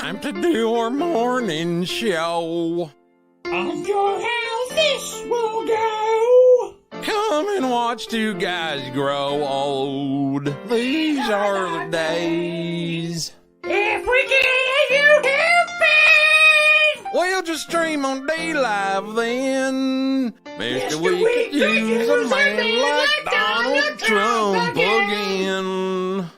time to do our morning show. I wonder how this will go. Come and watch two guys grow old. These are the days. If we get a YouTube feed, We'll just stream on day live then. Mr. We We could use a man like Donald Trump again. again.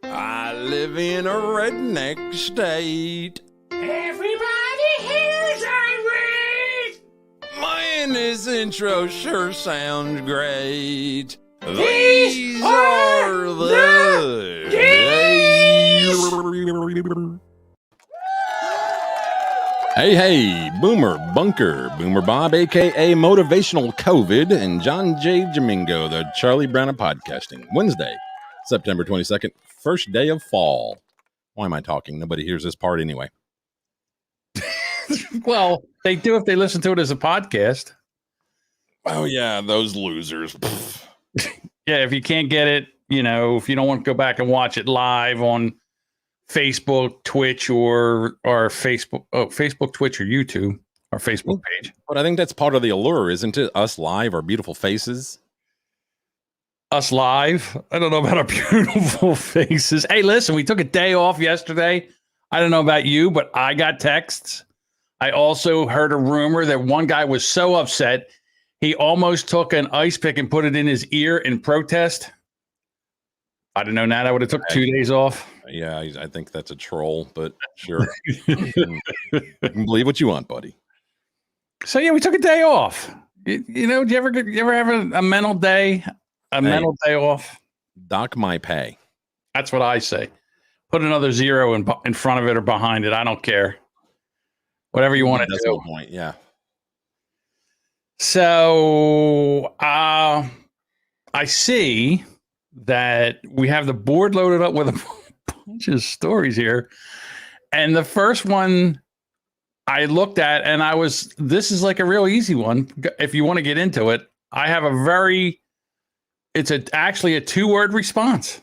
I live in a redneck state. everybody here's irate. Man, this intro sure sounds great. These are the days. Hey, Boomer Bunker, Boomer Bob, a.k.a. Motivational COVID, and John J. Jamingo, the Charlie Brown of podcasting. Wednesday, September 22nd, first day of fall. Why am I talking? Nobody hears this part anyway. Well, they do if they listen to it as a podcast. Oh, yeah, those losers. Yeah, if you can't get it, if you don't want to go back and watch it live on Facebook, Twitch, or Facebook, Twitch, or YouTube, our Facebook page. But I think that's part of the allure, isn't it? Us live, our beautiful faces. Us live. I don't know about our beautiful faces. Hey, listen, we took a day off yesterday. I don't know about you, but I got texts. I also heard a rumor that one guy was so upset he almost took an ice pick and put it in his ear in protest. I didn't know that. I would have took 2 days off. Yeah, I think that's a troll, but sure. You can believe what you want, buddy. So yeah, we took a day off. Do you ever have a mental day? Mental day off? Dock my pay. That's what I say. Put another zero in front of it or behind it. I don't care. Whatever you want to That's do. my point. Yeah. So I see that we have the board loaded up with a bunch of stories here. And the first one I looked at and this is like a real easy one. If you want to get into it, I have actually a 2-word response.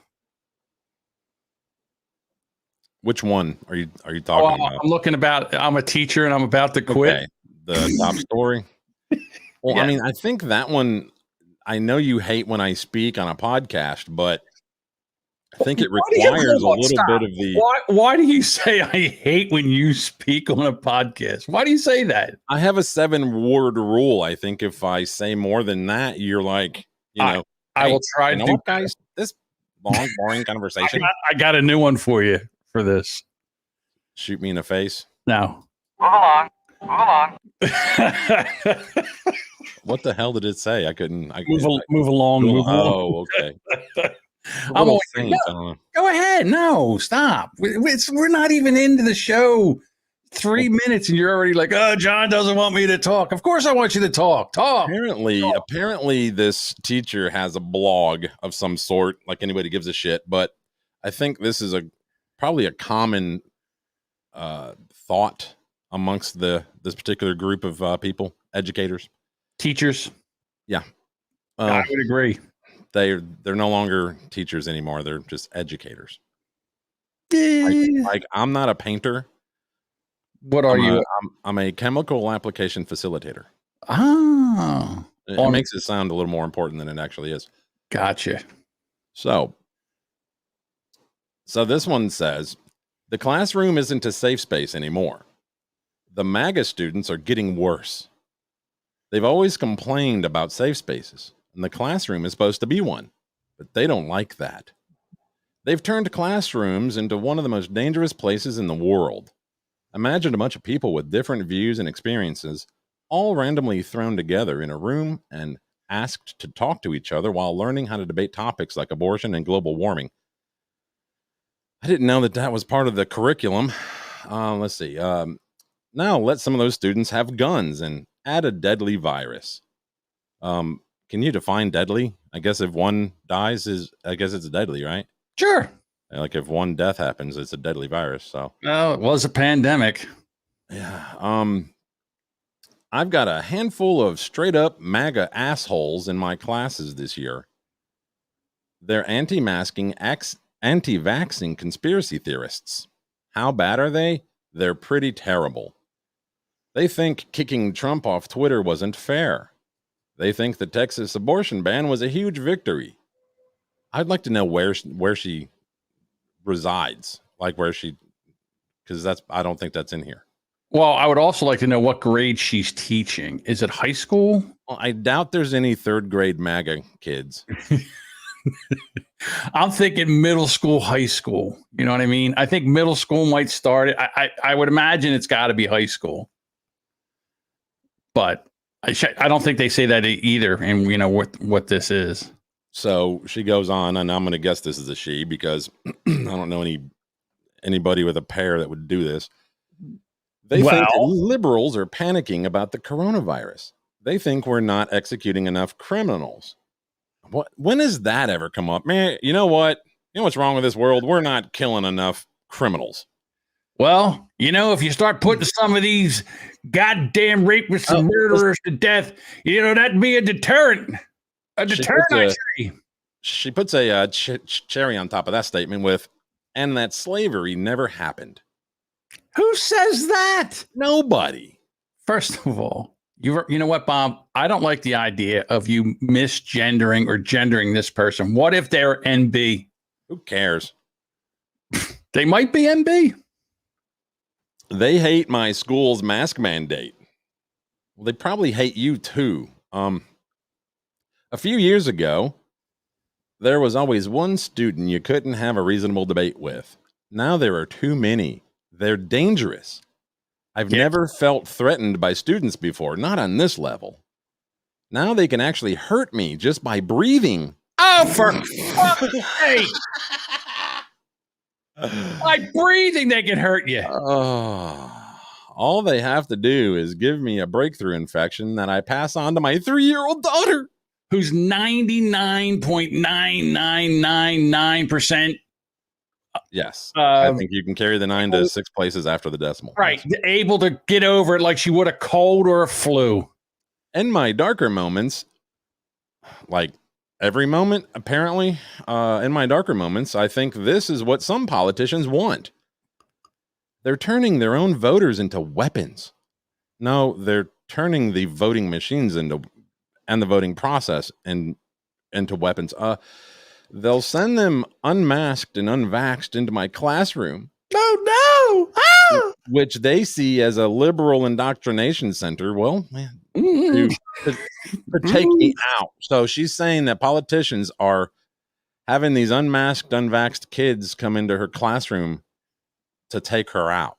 Which one are you talking about? I'm a teacher and I'm about to quit. Okay. The top story. Well, yeah. I mean, I think that one, I know you hate when I speak on a podcast, but I think it requires a little bit of the... Why do you say I hate when you speak on a podcast? Why do you say that? I have a 7-word rule. I think if I say more than that, you're like, I will try to do guys, this long, boring conversation. I got a new one for you for this. Shoot me in the face. No. Move along. What the hell did it say? I couldn't. Move along. Oh, okay. I'm always faint, go ahead. No, stop. We're not even into the show. 3 minutes and you're already like, oh, John doesn't want me to talk. Of course I want you to talk. Apparently this teacher has a blog of some sort, like anybody gives a shit. But I think this is probably a common thought amongst this particular group of people, educators, teachers. Yeah, I would agree. They're no longer teachers anymore. They're just educators. Like I'm not a painter. What are you? I'm a chemical application facilitator. Ah, it makes it sound a little more important than it actually is. Gotcha. So this one says, the classroom isn't a safe space anymore. The MAGA students are getting worse. They've always complained about safe spaces, and the classroom is supposed to be one, but they don't like that. They've turned classrooms into one of the most dangerous places in the world. Imagine a bunch of people with different views and experiences, all randomly thrown together in a room and asked to talk to each other while learning how to debate topics like abortion and global warming. I didn't know that was part of the curriculum. Let's see. Now let some of those students have guns and add a deadly virus. Can you define deadly? I guess if one dies, I guess it's deadly, right? Sure. Like if one death happens, it's a deadly virus. So, well, it was a pandemic. Yeah. I've got a handful of straight up MAGA assholes in my classes this year. They're anti-masking, anti-vaxxing conspiracy theorists. How bad are they? They're pretty terrible. They think kicking Trump off Twitter wasn't fair. They think the Texas abortion ban was a huge victory. I'd like to know where she resides, because I don't think that's in here. Well, I would also like to know what grade she's teaching. Is it high school? Well, I doubt there's any third grade MAGA kids. I'm thinking middle school, high school. You know what I mean? I think middle school might start it. I would imagine it's got to be high school. But I don't think they say that either. And you know what this is. So she goes on, and I'm going to guess this is a she because I don't know anybody with a pair that would do this. They think that liberals are panicking about the coronavirus. They think we're not executing enough criminals. When has that ever come up? Man, you know what? You know what's wrong with this world? We're not killing enough criminals. Well, you know, if you start putting some of these goddamn rapists and murderers to death, you know, that'd be a deterrent. A deterrent, I say. She puts a cherry on top of that statement with, and that slavery never happened. Who says that? Nobody. First of all, you know what, Bob? I don't like the idea of you misgendering or gendering this person. What if they're NB? Who cares? They might be NB. They hate my school's mask mandate. Well, they probably hate you too. A few years ago, there was always one student you couldn't have a reasonable debate with. Now there are too many. They're dangerous. I've never felt threatened by students before, not on this level. Now they can actually hurt me just by breathing. Oh, for fuck's sake. By breathing, they can hurt you. All they have to do is give me a breakthrough infection that I pass on to my 3-year-old daughter, who's 99.9999%. Yes. I think you can carry the 9 to 6 places after the decimal. Right. Able to get over it like she would a cold or a flu. In my darker moments, like every moment, apparently, in my darker moments, I think this is what some politicians want. They're turning their own voters into weapons. No, they're turning the voting machines and the voting process into weapons. They'll send them unmasked and unvaxxed into my classroom. Oh, no. Ah! Which they see as a liberal indoctrination center. Well, man, to take me out. So she's saying that politicians are having these unmasked, unvaxxed kids come into her classroom to take her out.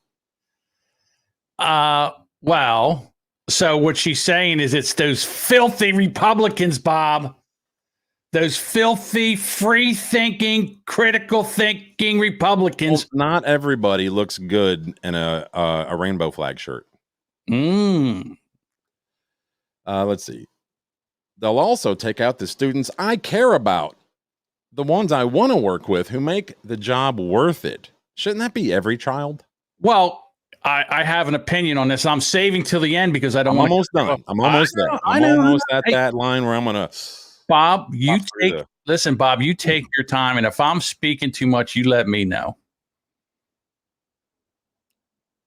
Well, so what she's saying is it's those filthy Republicans, Bob. Those filthy, free-thinking, critical-thinking Republicans. Well, not everybody looks good in a rainbow flag shirt. Let's see. They'll also take out the students I care about, the ones I want to work with, who make the job worth it. Shouldn't that be every child? Well, I have an opinion on this. I'm saving till the end because I don't want. Almost done. I'm almost there. I'm almost at that line where I'm gonna. Bob, listen, Bob, you take your time. And if I'm speaking too much, you let me know.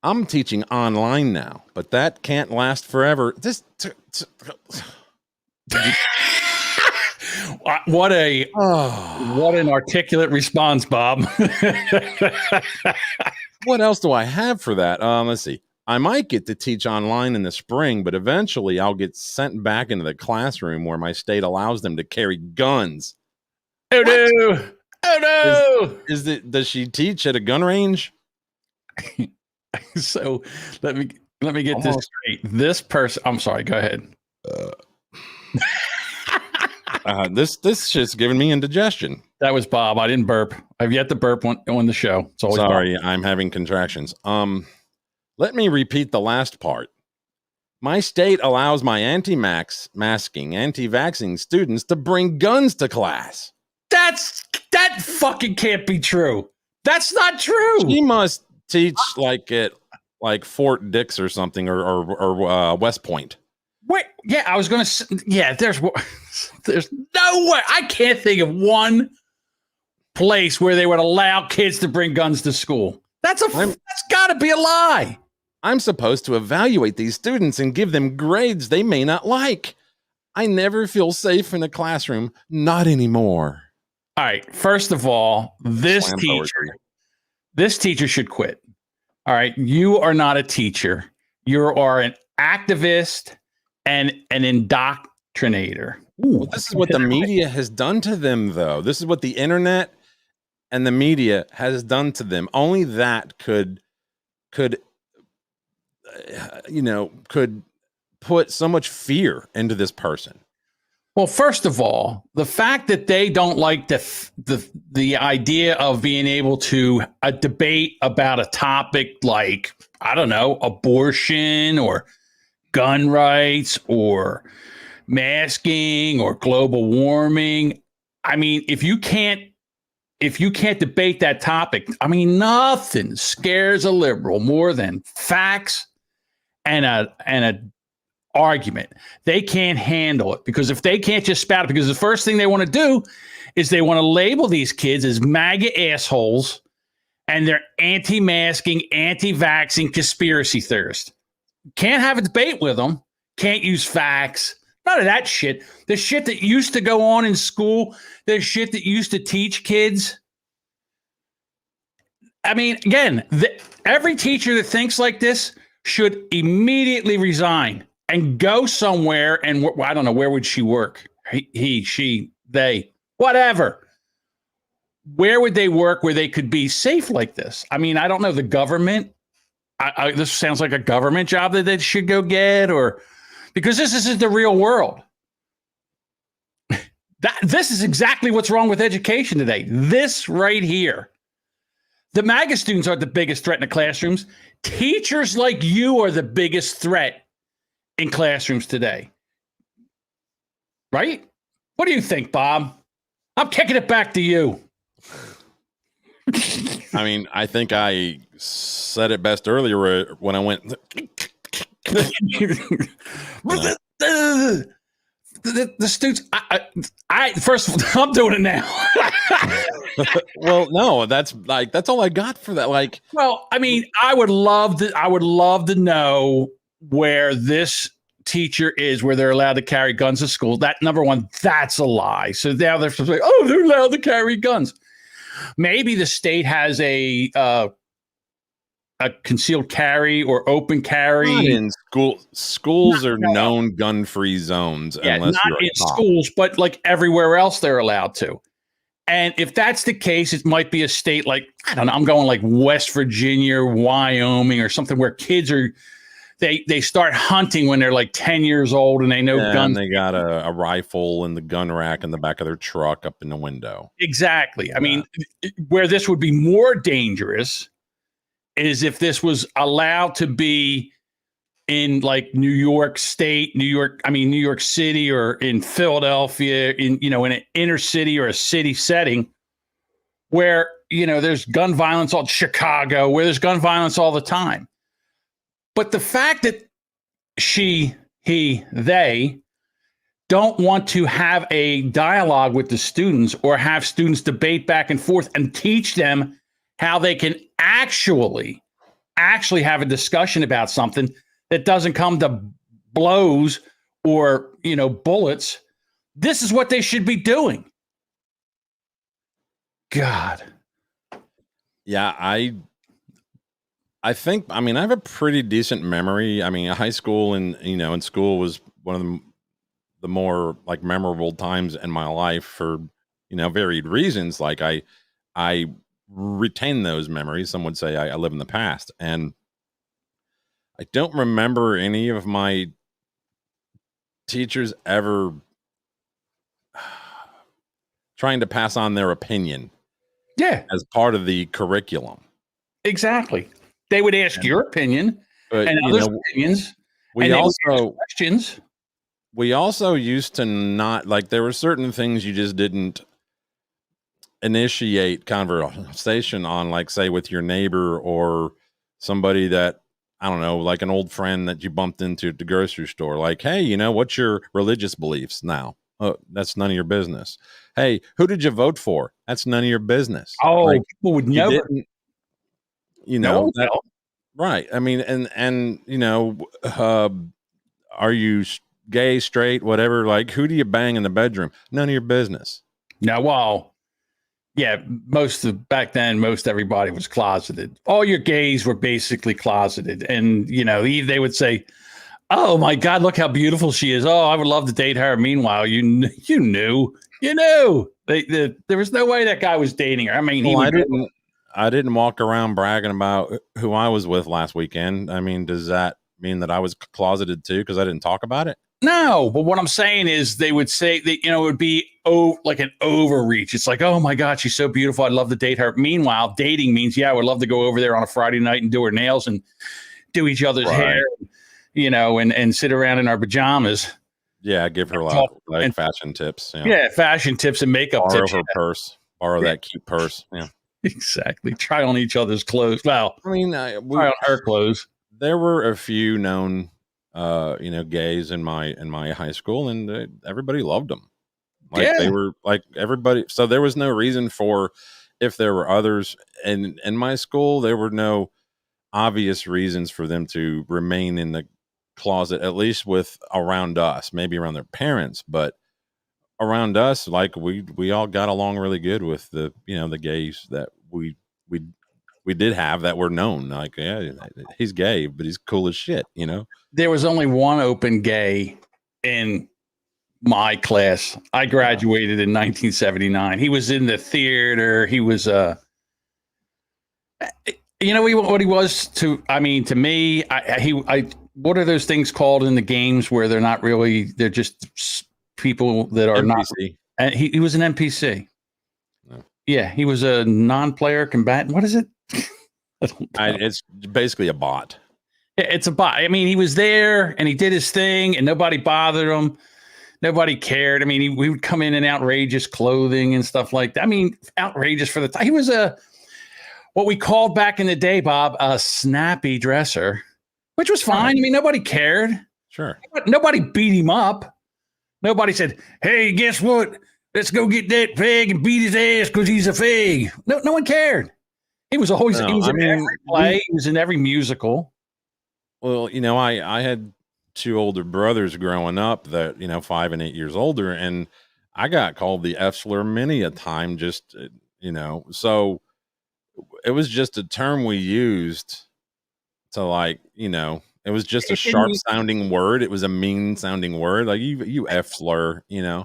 I'm teaching online now, but that can't last forever. What an articulate response, Bob. What else do I have for that? Let's see. I might get to teach online in the spring, but eventually I'll get sent back into the classroom where my state allows them to carry guns. Oh no! Oh no! Does she teach at a gun range? So let me get this straight. This person, I'm sorry. Go ahead. This shit's giving me indigestion. That was Bob. I didn't burp. I've yet to burp on the show. It's always sorry. Bob. I'm having contractions. Let me repeat the last part. My state allows my anti-vaxxing students to bring guns to class. That fucking can't be true. That's not true. She must teach like Fort Dix or something or West Point. Wait, yeah, I was going to. Yeah, there's no way. I can't think of one place where they would allow kids to bring guns to school. That's got to be a lie. I'm supposed to evaluate these students and give them grades they may not like. I never feel safe in a classroom. Not anymore. All right. First of all, this Slam teacher should quit. All right. You are not a teacher. You are an activist and an indoctrinator. Ooh, well, this is what the media has done to them, though. This is what the internet and the media has done to them. Only that could put so much fear into this person. Well, first of all, the fact that they don't like the idea of being able to debate about a topic like, I don't know, abortion or gun rights or masking or global warming. I mean, if you can't debate that topic, I mean, nothing scares a liberal more than facts and a argument. They can't handle it, because if they can't just spout it, because the first thing they want to do is they want to label these kids as MAGA assholes, and they're anti-masking, anti-vaccine conspiracy theorists. Can't have a debate with them. Can't use facts. None of that shit. The shit that used to go on in school, the shit that used to teach kids. I mean, again, every teacher that thinks like this should immediately resign and go somewhere. And I don't know, where would she work? He, she, they, whatever. Where would they work where they could be safe like this? I mean, I don't know, the government. This sounds like a government job that they should go get, or because this isn't the real world. This is exactly what's wrong with education today. This right here. The MAGA students aren't the biggest threat in the classrooms. Teachers like you are the biggest threat in classrooms today. Right? What do you think, Bob? I'm kicking it back to you. I mean, I think I said it best earlier when I went. The students, first, I'm doing it now. Well, no, that's all I got for that. Like, well, I mean, I would love to know where this teacher is, where they're allowed to carry guns to school. That, number one, that's a lie. So now they're supposed to say, oh, they're allowed to carry guns. Maybe the state has a concealed carry or open carry. Not in school. Schools are known gun-free zones. Yeah, unless not you're in schools, but like everywhere else they're allowed to. And if that's the case, it might be a state like, I don't know, I'm going like West Virginia, Wyoming, or something where kids are, they start hunting when they're like 10 years old and they know guns. And they got a rifle in the gun rack in the back of their truck up in the window. Exactly. Yeah. I mean, where this would be more dangerous is if this was allowed to be in like New York State, New York City, or in Philadelphia, in an inner city or a city setting where, there's gun violence, all Chicago, where there's gun violence all the time. But the fact that they don't want to have a dialogue with the students or have students debate back and forth and teach them how they can actually have a discussion about something that doesn't come to blows or, bullets. This is what they should be doing. God. Yeah, I think, I have a pretty decent memory. High school and, in school was one of the more like memorable times in my life for, varied reasons. Like I retain those memories. Some would say I live in the past, and I don't remember any of my teachers ever trying to pass on their opinion. Yeah. As part of the curriculum. Exactly. They would ask your opinion and others' opinions. Questions. We also used to not, like, there were certain things you just didn't initiate conversation on, like, say, with your neighbor or somebody that, I don't know, like an old friend that you bumped into at the grocery store. Like, hey, what's your religious beliefs now? Oh, that's none of your business. Hey, who did you vote for? That's none of your business. Oh, like, people would never. you No know, one that, will. right. I mean, and you know, are you gay, straight, whatever? Like, who do you bang in the bedroom? None of your business. Now, well, yeah, back then, most everybody was closeted. All your gays were basically closeted, and you know, they would say, "Oh my God, look how beautiful she is! Oh, I would love to date her." Meanwhile, you knew. There was no way that guy was dating her. I mean, he Well, would. I didn't walk around bragging about who I was with last weekend. I mean, does that mean that I was closeted too because I didn't talk about it? No, but what I'm saying is they would say that, it would be like an overreach. It's like, oh my God, she's so beautiful. I'd love to date her. Meanwhile, dating means, yeah, I would love to go over there on a Friday night and do her nails and do each other's Right. hair, and sit around in our pajamas. Yeah, give her like fashion tips. Yeah, fashion tips and makeup borrow tips. her purse, borrow that cute purse. Yeah, exactly. Try on each other's clothes. Well, I mean, try on her clothes. There were a few known, gays in my high school, and everybody loved them. Like they were like everybody. So there was no reason for, if there were others in my school, there were no obvious reasons for them to remain in the closet, at least with around us, maybe around their parents, but around us, like we all got along really good with the gays that we did have that were known. Like, yeah, he's gay, but he's cool as shit. There was only one open gay in my class. I graduated in 1979. He was in the theater. He was what he was to me. What are those things called in the games where they're not really, they're just people that are NPC. not. And he was an NPC. No. Yeah, he was a non-player combatant. What is it? It's basically a bot. Yeah, it's a bot. I mean, he was there and he did his thing, and nobody bothered him. Nobody cared. I mean, we would come in outrageous clothing and stuff like that. I mean, outrageous for the time. He was what we called back in the day, Bob, a snappy dresser, which was fine. Right. I mean, nobody cared. Sure. Nobody beat him up. Nobody said, "Hey, guess what? Let's go get that fag and beat his ass because he's a fag." No one cared. He was always he was in every play. He was in every musical. Well, I had two older brothers growing up that 5 and 8 years older, and I got called the F slur many a time. Just so it was just a term we used to it was just a sharp sounding word. It was a mean sounding word, like you F slur. Yeah,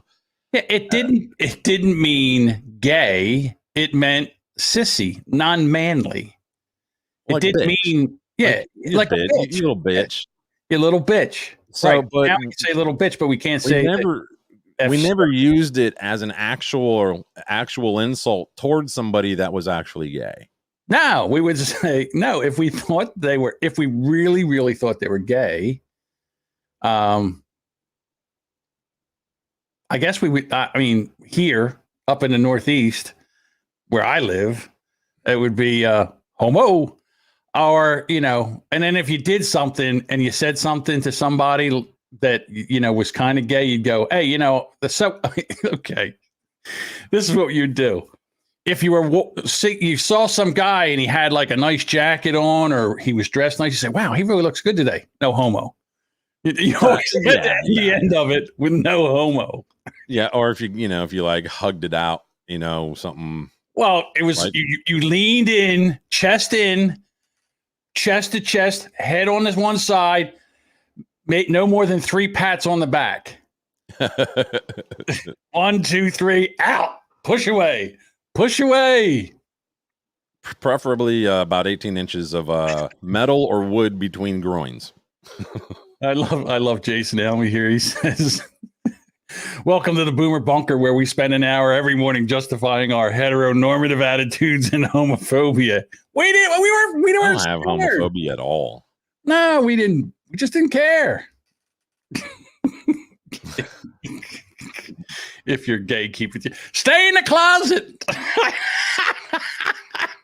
it didn't mean gay. It meant sissy, non-manly. It didn't mean like a bitch. You little bitch. You little bitch. So, right. but now we can say little bitch, but we can't say we never used it as an actual insult towards somebody that was actually gay. No, we would say no if we really, really thought they were gay. I guess we would. I mean, here up in the Northeast, where I live, it would be homo. Or, and then if you did something and you said something to somebody that, was kind of gay, you'd go, hey, okay, this is what you'd do. If you saw some guy and he had like a nice jacket on, or he was dressed nice, you say, wow, he really looks good today. No homo. You always get the end of it with no homo. Yeah. Or if you like hugged it out, something. Well, it was, you leaned in, chest to chest, head on this one side, make no more than 3 pats on the back. 1, 2, 3, out. Push away. Preferably about 18 inches of metal or wood between groins. I love Jason Elmy here. He says, welcome to the Boomer Bunker, where we spend an hour every morning justifying our heteronormative attitudes and homophobia. We don't have homophobia at all. No, we didn't. We just didn't care. If you're gay, keep it. Stay in the closet.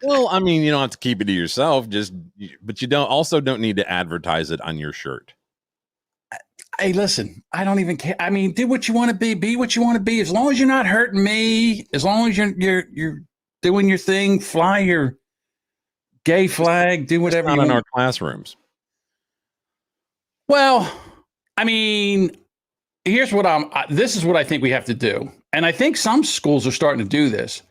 Well, I mean, you don't have to keep it to yourself. But you don't need to advertise it on your shirt. Hey, listen, I don't even care. I mean, do what you want to be what you want to be. As long as you're not hurting me, as long as you're doing your thing, fly your Gay flag, do It's whatever not you in want. our classrooms. Well, I mean, here's what this is what I think we have to do. And I think some schools are starting to do this.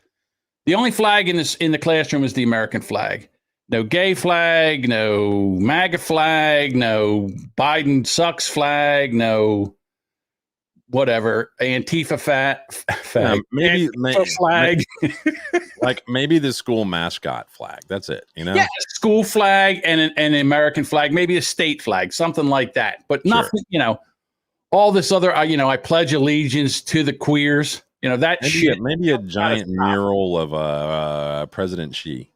The only flag in the classroom is the American flag. No gay flag, no MAGA flag, no Biden sucks flag, no whatever Antifa flag. Maybe Flag. like maybe the school mascot flag. That's it. Yeah, school flag and an American flag, maybe a state flag, something like that. But nothing, all this other, I pledge allegiance to the queers. That shit. Maybe a giant mural of President Xi.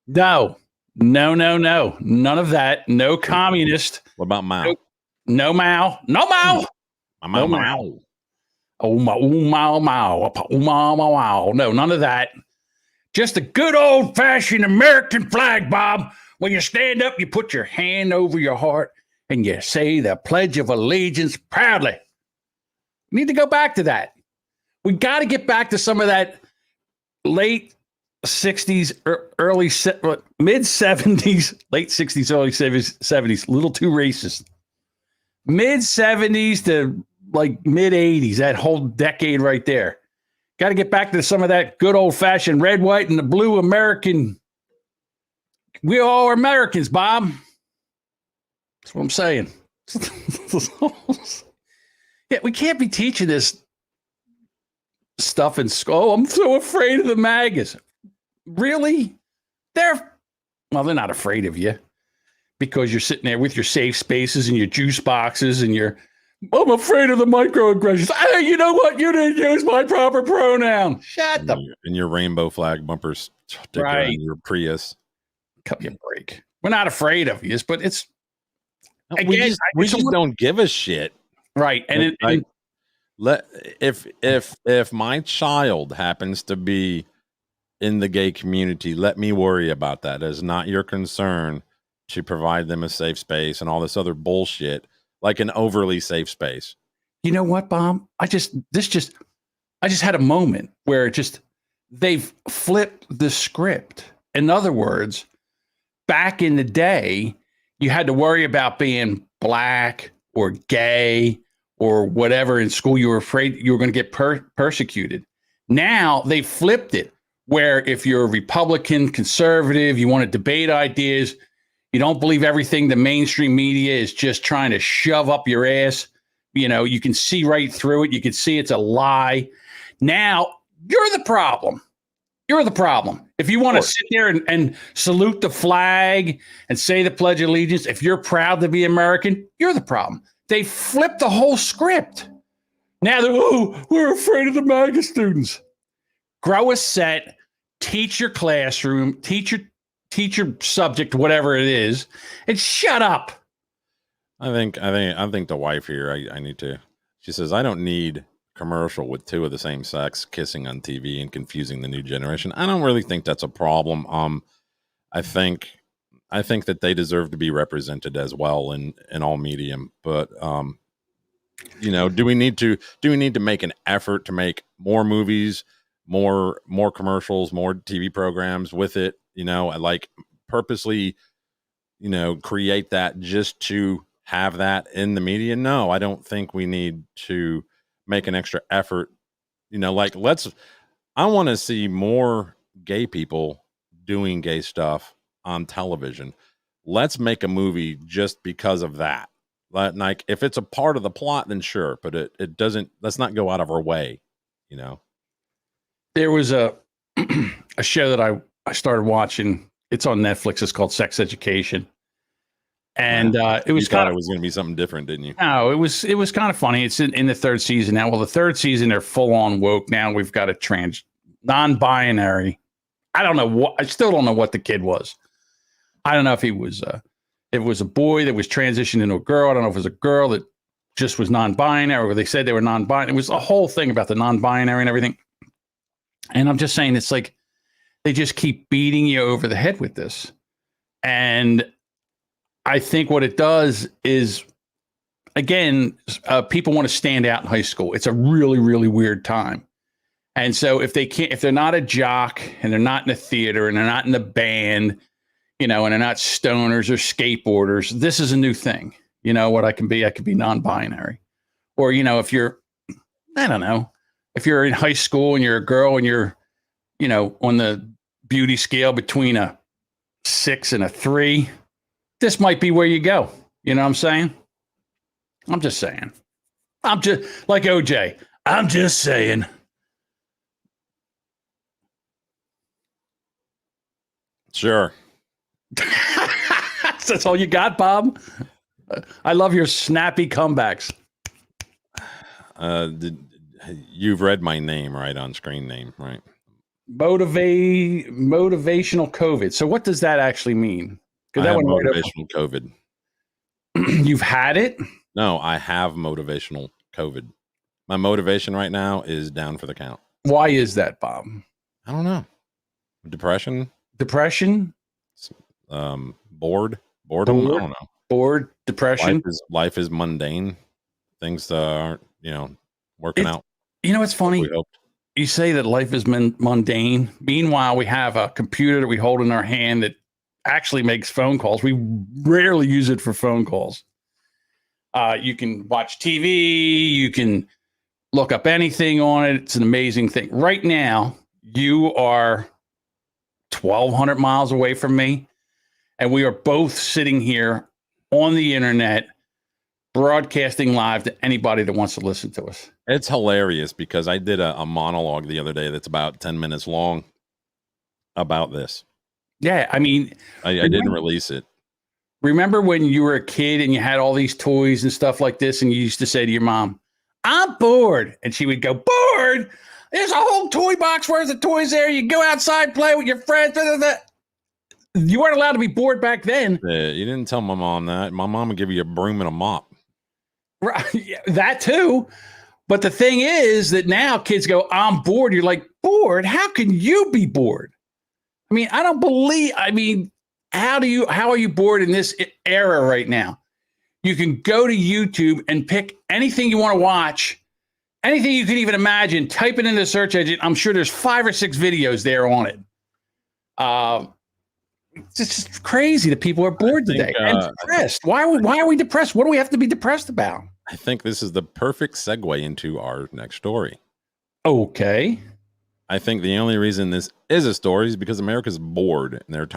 No. None of that. No communist. What about Mao? No Mao. No Mao. Mao. Mao. Oh, Mao. No, none of that. Just a good old fashioned American flag, Bob. When you stand up, you put your hand over your heart and you say the Pledge of Allegiance proudly. We need to go back to that. We got to get back to some of that late 60s, mid 70s, late 60s, early 70s, a little too racist. Mid 70s to like mid 80s, that whole decade right there. Got to get back to some of that good old fashioned red, white, and the blue American. We all are Americans, Bob. That's what I'm saying. Yeah, we can't be teaching this stuff in school. I'm so afraid of the MAGAs. Really? They're not afraid of you because you're sitting there with your safe spaces and your juice boxes and I'm afraid of the microaggressions. Hey, you know what? You didn't use my proper pronoun. Shut up. And your rainbow flag bumpers sticker Right. on your Prius. Cut me a break. We're not afraid of you, but it's We just don't give a shit. right. And if my child happens to be in the gay community, let me worry about that. It's not your concern to provide them a safe space and all this other bullshit, like an overly safe space. you know what, Bob? I just had a moment where they've flipped the script. In other words, back in the day, you had to worry about being black or gay or whatever in school. You were afraid you were going to get persecuted. Now they flipped it, where if you're a Republican, conservative, you want to debate ideas, you don't believe everything the mainstream media is just trying to shove up your ass. You can see right through it. You can see it's a lie. Now you're the problem. You're the problem. If you want to sit there and salute the flag and say the Pledge of Allegiance, if you're proud to be American, you're the problem. They flipped the whole script. Now we're afraid of the MAGA students. Grow a set, teach your classroom, teach your subject, whatever it is, and shut up. I think the wife here, I need to, she says, I don't need commercial with two of the same sex kissing on TV and confusing the new generation. I don't really think that's a problem. I think that they deserve to be represented as well in all medium, but do we need to make an effort to make more movies, more commercials, more TV programs with it, like purposely, create that just to have that in the media? No, I don't think we need to make an extra effort. I want to see more gay people doing gay stuff on television. Let's make a movie just because of that. Like if it's a part of the plot, then sure, but it doesn't, let's not go out of our way, There was a show that I started watching. It's on Netflix. It's called Sex Education. And it was it was going to be something different, didn't you? No, it was kind of funny. It's in the third season now. Well, the third season, they're full on woke. Now we've got a non-binary. I still don't know what the kid was. I don't know if it was a boy that was transitioned into a girl. I don't know if it was a girl that just was non-binary, or they said they were non-binary. It was a whole thing about the non-binary and everything. And I'm just saying, it's like they just keep beating you over the head with this. And I think what it does is, again, people want to stand out in high school. It's a really, really weird time. And so if they're not a jock and they're not in the theater and they're not in the band, and they're not stoners or skateboarders, this is a new thing. You know what I can be? I could be non-binary. Or, if you're, I don't know, if you're in high school and you're a girl and you're, on the beauty scale between a 6 and a 3, this might be where you go. You know what I'm saying? I'm just saying. I'm just like OJ. I'm just saying. Sure. That's all you got, Bob? I love your snappy comebacks. You've read my name, right? On screen name, right? Motivational COVID. So what does that actually mean? I have motivational COVID. You've had it? No, I have motivational COVID. My motivation right now is down for the count. Why is that, Bob? I don't know. Depression? Bored? Boredom? Bored? I don't know. Bored, depression. Life is mundane. Things aren't, working out. It's funny. You say that life is mundane. Meanwhile, we have a computer that we hold in our hand that actually makes phone calls. We rarely use it for phone calls. You can watch TV. You can look up anything on it. It's an amazing thing. Right now, you are 1,200 miles away from me, and we are both sitting here on the internet broadcasting live to anybody that wants to listen to us. It's hilarious because I did a monologue the other day that's about 10 minutes long about this. Yeah, I mean, I didn't release it. Remember when you were a kid and you had all these toys and stuff like this, and you used to say to your mom, "I'm bored," and she would go, "Bored? There's a whole toy box worth of toys there. You go outside, play with your friends." You weren't allowed to be bored back then. You didn't tell my mom that. My mom would give you a broom and a mop. Right, yeah, that too. But the thing is that now kids go, "I'm bored." You're like, "Bored? How can you be bored?" I mean, how are you bored in this era right now? You can go to YouTube and pick anything you want to watch, anything you can even imagine, type it into the search engine. I'm sure there's 5 or 6 videos there on it. It's just crazy that people are bored today and depressed. Why are we depressed? What do we have to be depressed about? I think this is the perfect segue into our next story. Okay. I think the only reason this is a story is because America's bored and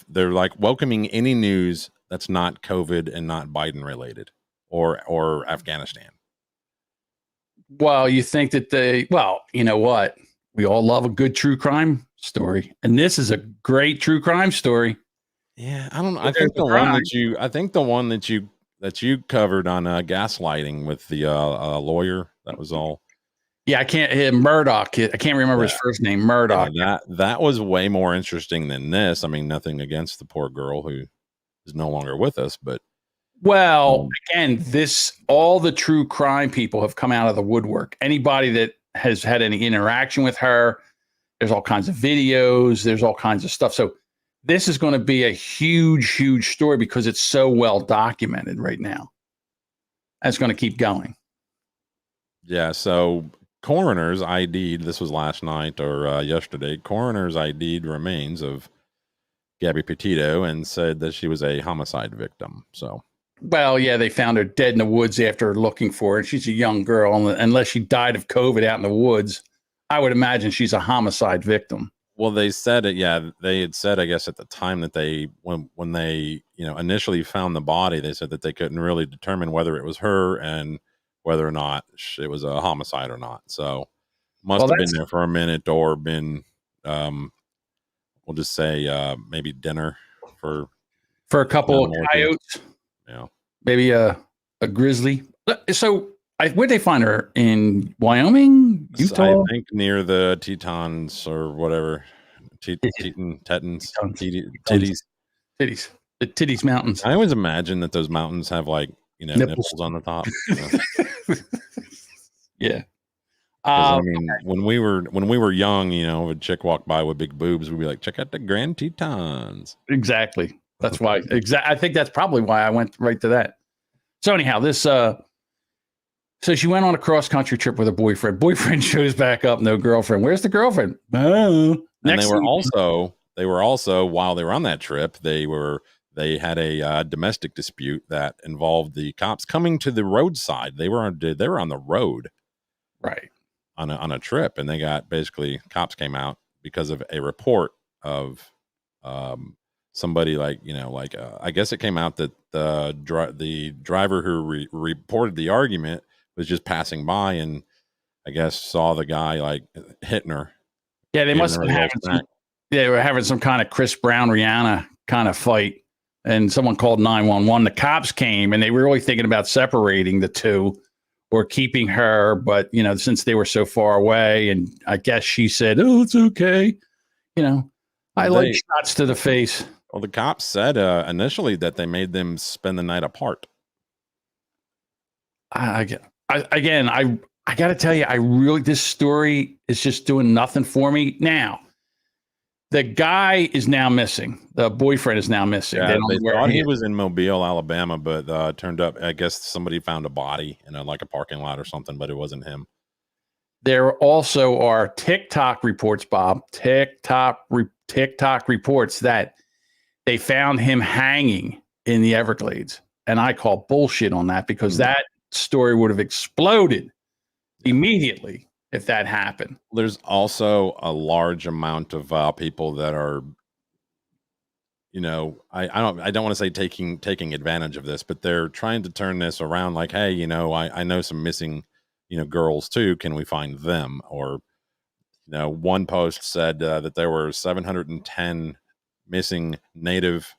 they're like welcoming any news that's not COVID and not Biden related or Afghanistan. Well, you think that you know what? We all love a good true crime story. And this is a great true crime story. Yeah, I don't know. I think the one that you covered on gaslighting with the lawyer, that was all. Yeah, I can't. Murdoch. I can't remember his first name. Murdoch. Yeah, that was way more interesting than this. I mean, nothing against the poor girl who is no longer with us, but again, all the true crime people have come out of the woodwork. Anybody that has had any interaction with her, there's all kinds of videos. There's all kinds of stuff. So this is going to be a huge, huge story because it's so well documented right now. And it's going to keep going. Yeah. So coroners ID'd, this was last night or yesterday, coroners ID'd remains of Gabby Petito and said that she was a homicide victim. So, well, yeah, they found her dead in the woods after looking for her. She's a young girl. Unless she died of COVID out in the woods, I would imagine she's a homicide victim. Well, they said it. Yeah, they had said, I guess, at the time that when they initially found the body, they said that they couldn't really determine whether it was her and whether or not it was a homicide or not. So must have been there for a minute or been, we'll just say maybe dinner for a couple of coyotes. Yeah, maybe a grizzly. So where'd they find her? In Wyoming, Utah? I think near the Tetons or whatever. Tetons, Titties. The Titties Mountains. I always imagine that those mountains have nipples on the top. Yeah. I mean, when we were young, if a chick walked by with big boobs, we'd be like, check out the Grand Tetons. Exactly. That's why. I think that's probably why I went right to that. So anyhow, this So she went on a cross country trip with her boyfriend. Boyfriend shows back up, no girlfriend. Where's the girlfriend? Oh. And they were also while they were on that trip, they had a domestic dispute that involved the cops coming to the roadside. They were on the road, right, on a trip, and they got basically cops came out because of a report of somebody I guess it came out that the driver who reported the argument was just passing by and I guess saw the guy like hitting her. Yeah, they must have been having they were having some kind of Chris Brown Rihanna kind of fight, and someone called 911. The cops came, and they were really thinking about separating the two or keeping her, but since they were so far away, and I guess she said, "Oh, it's okay," I like shots to the face. Well, the cops said initially that they made them spend the night apart. I got to tell you, this story is just doing nothing for me. Now, the guy is now missing. The boyfriend is now missing. Yeah, they thought he was in Mobile, Alabama, but turned up, I guess somebody found a body in a parking lot or something, but it wasn't him. There also are TikTok reports, Bob, TikTok reports that they found him hanging in the Everglades. And I call bullshit on that because that story would have exploded immediately if that happened. There's also a large amount of people that are, I don't want to say taking advantage of this, but they're trying to turn this around like, hey, I know some missing, girls too. Can we find them? Or, one post said that there were 710 missing Native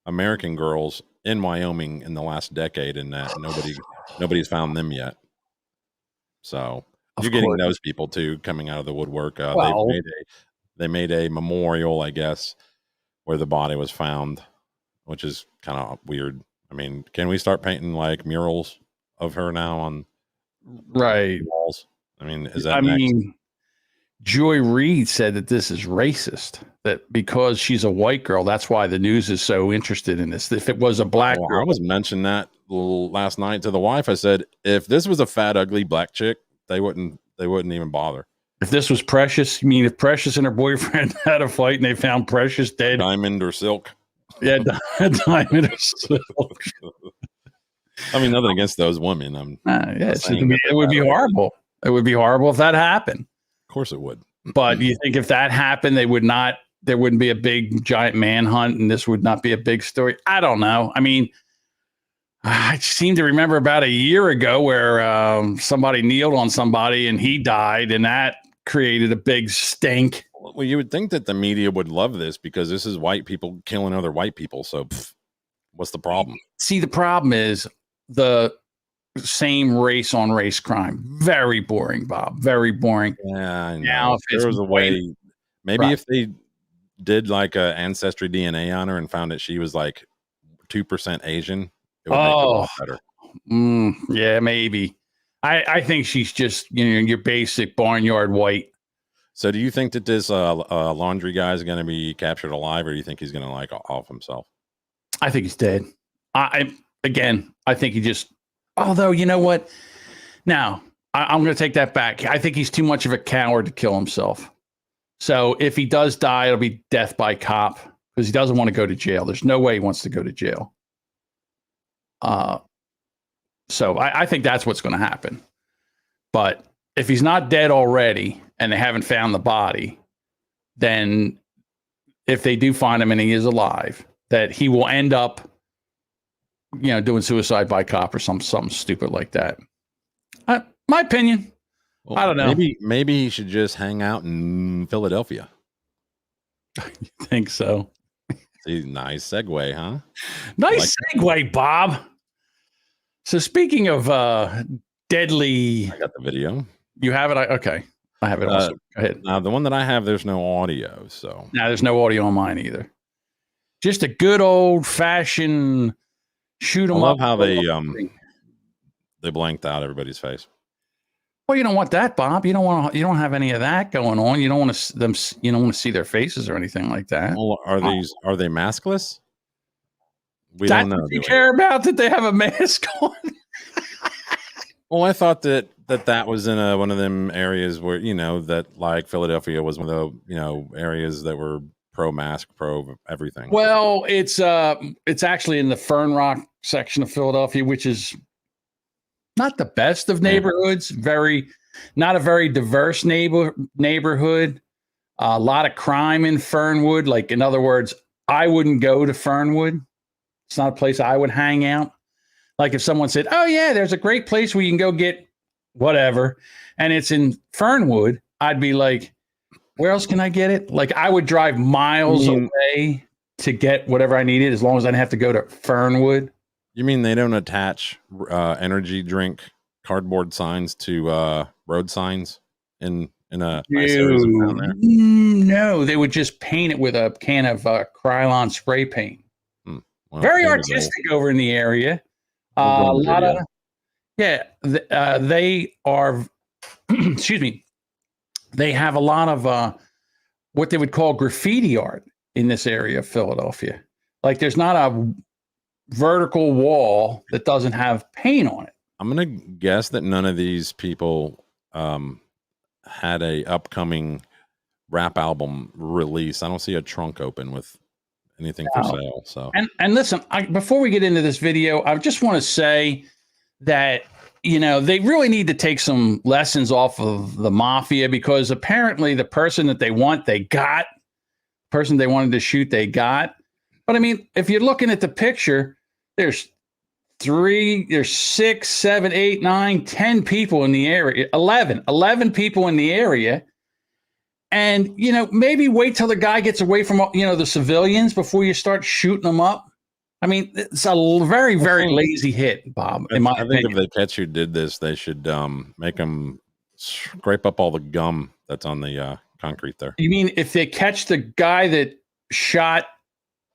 American girls in Wyoming in the last decade, and that nobody's found them yet. So you're getting those people too coming out of the woodwork. They made a memorial, I guess, where the body was found, which is kind of weird. I mean, can we start painting like murals of her now on walls? I mean, is that Joy Reid said that this is racist, that because she's a white girl, that's why the news is so interested in this. If it was a black girl. I was mentioning that last night to the wife. I said, if this was a fat, ugly black chick, they wouldn't even bother. If this was Precious, you mean if Precious and her boyfriend had a fight and they found Precious dead? Diamond or Silk. Yeah, Diamond or Silk. I mean, nothing against those women. It would be horrible. It would be horrible if that happened. Of course it would. But you think if that happened, there wouldn't be a big giant manhunt and this would not be a big story? I don't know. I mean, I seem to remember about a year ago where somebody kneeled on somebody and he died, and that created a big stink. Well, you would think that the media would love this because this is white people killing other white people. So what's the problem? See, the problem is the same race on race crime. Very boring, Bob. Very boring. Yeah, I know. Now, if there was a way, maybe if they did like a ancestry DNA on her and found that she was like 2% Asian, it would make it a lot better. Yeah, maybe. I think she's just your basic barnyard white. So, do you think that this laundry guy is going to be captured alive, or do you think he's going to off himself? I think he's dead. I think he just. Although, you know what? Now, I'm going to take that back. I think he's too much of a coward to kill himself. So if he does die, it'll be death by cop because he doesn't want to go to jail. There's no way he wants to go to jail. So I think that's what's going to happen. But if he's not dead already and they haven't found the body, then if they do find him and he is alive, that he will end up doing suicide by cop or something stupid like that. My opinion. Well, I don't know. Maybe he should just hang out in Philadelphia. You think so? See, nice segue, huh? Nice segue, Bob. So speaking of deadly, I got the video. You have it? Okay. I have it also. Go ahead. Now, the one that I have, there's no audio. So now there's no audio on mine either. Just a good old fashioned shoot 'em up. I love how they blanked out everybody's face. Well, you don't want that, Bob. You don't have any of that going on. You don't want to them. You don't want to see their faces or anything like that. Well, are they maskless? We don't know. You care about that they have a mask on? Well, I thought that was in one of them areas where, that like Philadelphia was one of the, areas that were pro mask, pro everything. Well, it's actually in the Fern Rock section of Philadelphia, which is not the best of neighborhoods. Not a very diverse neighborhood. A lot of crime in Fernwood. Like, in other words, I wouldn't go to Fernwood. It's not a place I would hang out. Like if someone said, "Oh yeah, there's a great place where you can go get whatever," and it's in Fernwood, I'd be like, "Where else can I get it?" Like I would drive miles away to get whatever I needed, as long as I didn't have to go to Fernwood. You mean they don't attach energy drink cardboard signs to road signs in a nice areas down there? No, they would just paint it with a can of Krylon spray paint. Well, very artistic over in the area. A lot of, they are, excuse me, they have a lot of what they would call graffiti art in this area of Philadelphia. Like there's not a vertical wall that doesn't have paint on it. I'm going to guess that none of these people had a upcoming rap album release. I don't see a trunk open with anything for sale. So and listen, before we get into this video, I just want to say that they really need to take some lessons off of the mafia, because apparently the person that they want, they got. The person they wanted to shoot, they got. But I mean, if you're looking at the picture, there's 6, 7, 8, 9, 10 people in the area, 11 people in the area. And, maybe wait till the guy gets away from, the civilians before you start shooting them up. I mean, it's a very, very lazy hit, Bob, in my opinion. I think if they catch who did this, they should make them scrape up all the gum that's on the concrete there. You mean if they catch the guy that shot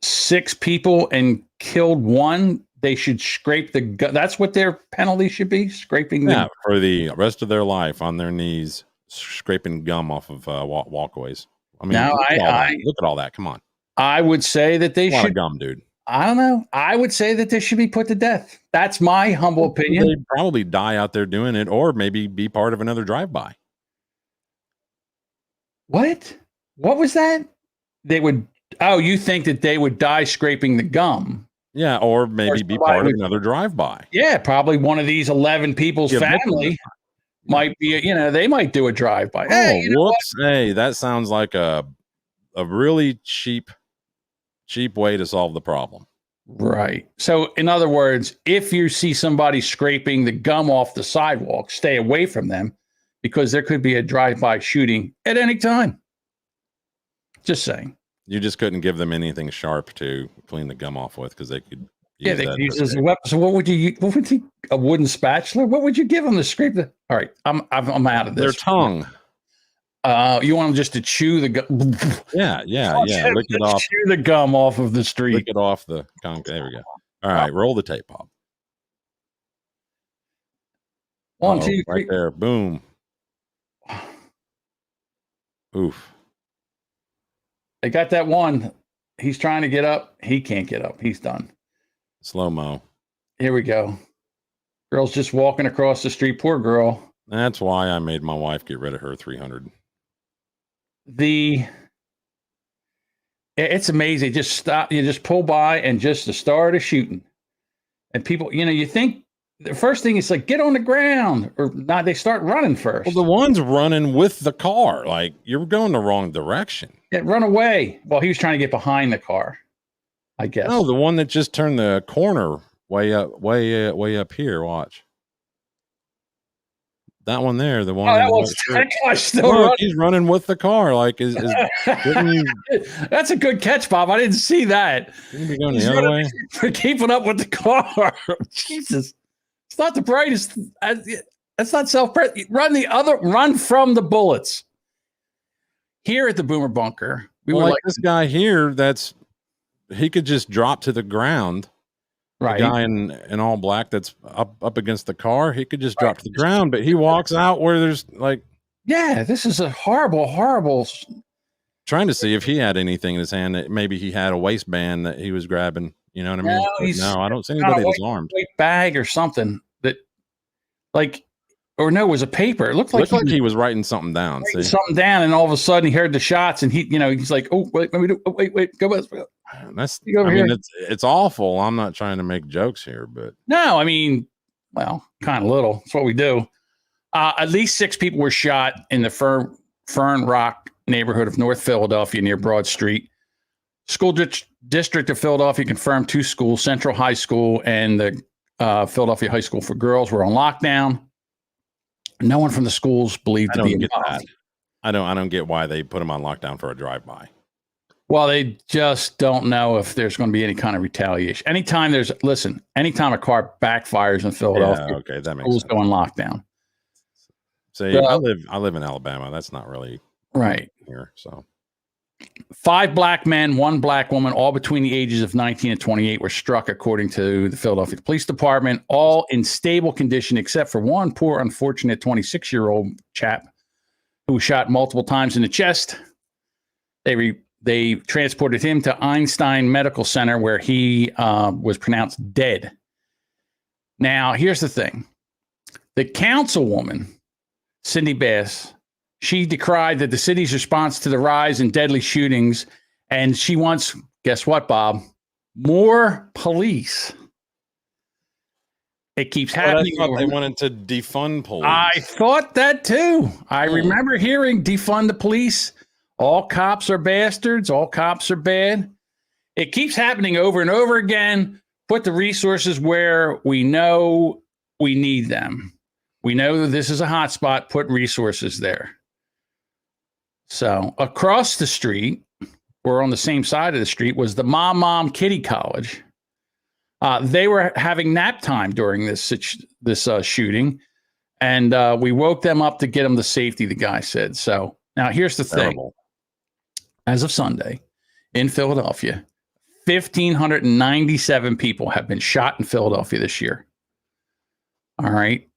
6 people and killed 1, they should scrape the gum? That's what their penalty should be? Scraping the for the rest of their life on their knees, scraping gum off of walkways. I mean, now, look at all that. Come on. I would say that they should. Gum, dude. I don't know. I would say that they should be put to death. That's my humble opinion. They'd probably die out there doing it, or maybe be part of another drive-by. What? What was that? They would. Oh, you think that they would die scraping the gum? Yeah, or maybe be part of another drive-by. Yeah, probably one of these 11 people's family might be. They might do a drive-by. Oh, hey, whoops! Hey, that sounds like a really cheap way to solve the problem. Right. So, in other words, if you see somebody scraping the gum off the sidewalk, stay away from them, because there could be a drive-by shooting at any time. Just saying. You just couldn't give them anything sharp to clean the gum off with, because they could. They could use as a weapon. So, what would you? A wooden spatula? What would you give them to scrape the? All right, I'm out of this. Their tongue. You want them just to chew the gum? Yeah. Lick it off. Chew the gum off of the street. Lick it off the concrete. There we go. All right, roll the tape, Bob. 1, 2, 3. Right there. Boom. Oof. They got that one. He's trying to get up. He can't get up. He's done. Slow-mo. Here we go. Girl's just walking across the street. Poor girl. That's why I made my wife get rid of her 300. It's amazing. Just stop. You just pull by and just the start of shooting. And people, you think the first thing is like, get on the ground, or not. They start running first. Well, the one's running with the car. Like, you're going the wrong direction. Yeah, run away. Well, he was trying to get behind the car, I guess. No, the one that just turned the corner way up here. Watch. That one there, the one. That guy's still running. He's running with the car. Like, didn't you? That's a good catch, Bob. I didn't see that. Shouldn't be going the other way. For keeping up with the car. Jesus, it's not the brightest. That's not run from the bullets. Here at the Boomer Bunker, we were like this guy here. He could just drop to the ground. Right. The guy in all black that's up against the car, he could just drop to the ground, but he walks out where there's like. Yeah, this is a horrible. Trying to see if he had anything in his hand, that maybe he had a waistband that he was grabbing. You know what I mean? No, I don't see anybody that's armed. Bag or something that, like, or no, it was a paper. It looked like Looked like he was writing something down. writing See, something down, and all of a sudden he heard the shots, and he's like, "Oh, wait, let me do. Oh, wait, go back. that's. You go over I mean, here." it's awful. I'm not trying to make jokes here, but No, I mean, well, kind of little. That's what we do. At least 6 people were shot in the Fern Rock neighborhood of North Philadelphia near Broad Street. School District of Philadelphia confirmed 2 schools, Central High School and the Philadelphia High School for Girls, were on lockdown. No one from the schools believed to be involved. I don't get why they put them on lockdown for a drive-by. Well, they just don't know if there's going to be any kind of retaliation. Anytime a car backfires in Philadelphia, Yeah, okay, that makes schools sense. go on lockdown. See, I live in Alabama. That's not really Right. here. So 5 black men, 1 black woman, all between the ages of 19 and 28 were struck, according to the Philadelphia Police Department, all in stable condition, except for one poor, unfortunate 26-year-old chap who was shot multiple times in the chest. They transported him to Einstein Medical Center, where he was pronounced dead. Now, here's the thing. The councilwoman, Cindy Bass, she decried that the city's response to the rise in deadly shootings, and she wants, guess what, Bob? More police. It keeps happening. I thought they wanted to defund police. I thought that too. I remember hearing defund the police. All cops are bastards. All cops are bad. It keeps happening over and over again. Put the resources where we know we need them. We know that this is a hot spot. Put resources there. So across the street, or on the same side of the street, was the Mom Kitty College. They were having nap time during this shooting, and we woke them up to get them to safety, the guy said. So now here's the thing. As of Sunday, in Philadelphia, 1,597 people have been shot in Philadelphia this year. All right.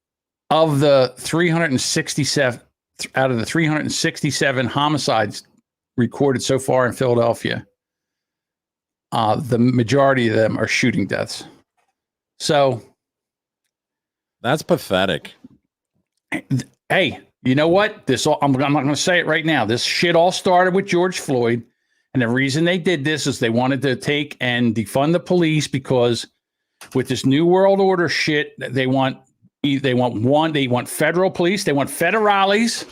Of the 367, out of the 367 homicides recorded so far in Philadelphia, the majority of them are shooting deaths. So that's pathetic. Hey, you know what? I'm not going to say it right now. This shit all started with George Floyd. And the reason they did this is they wanted to take and defund the police, because with this new world order shit, they want federal police. They want federales.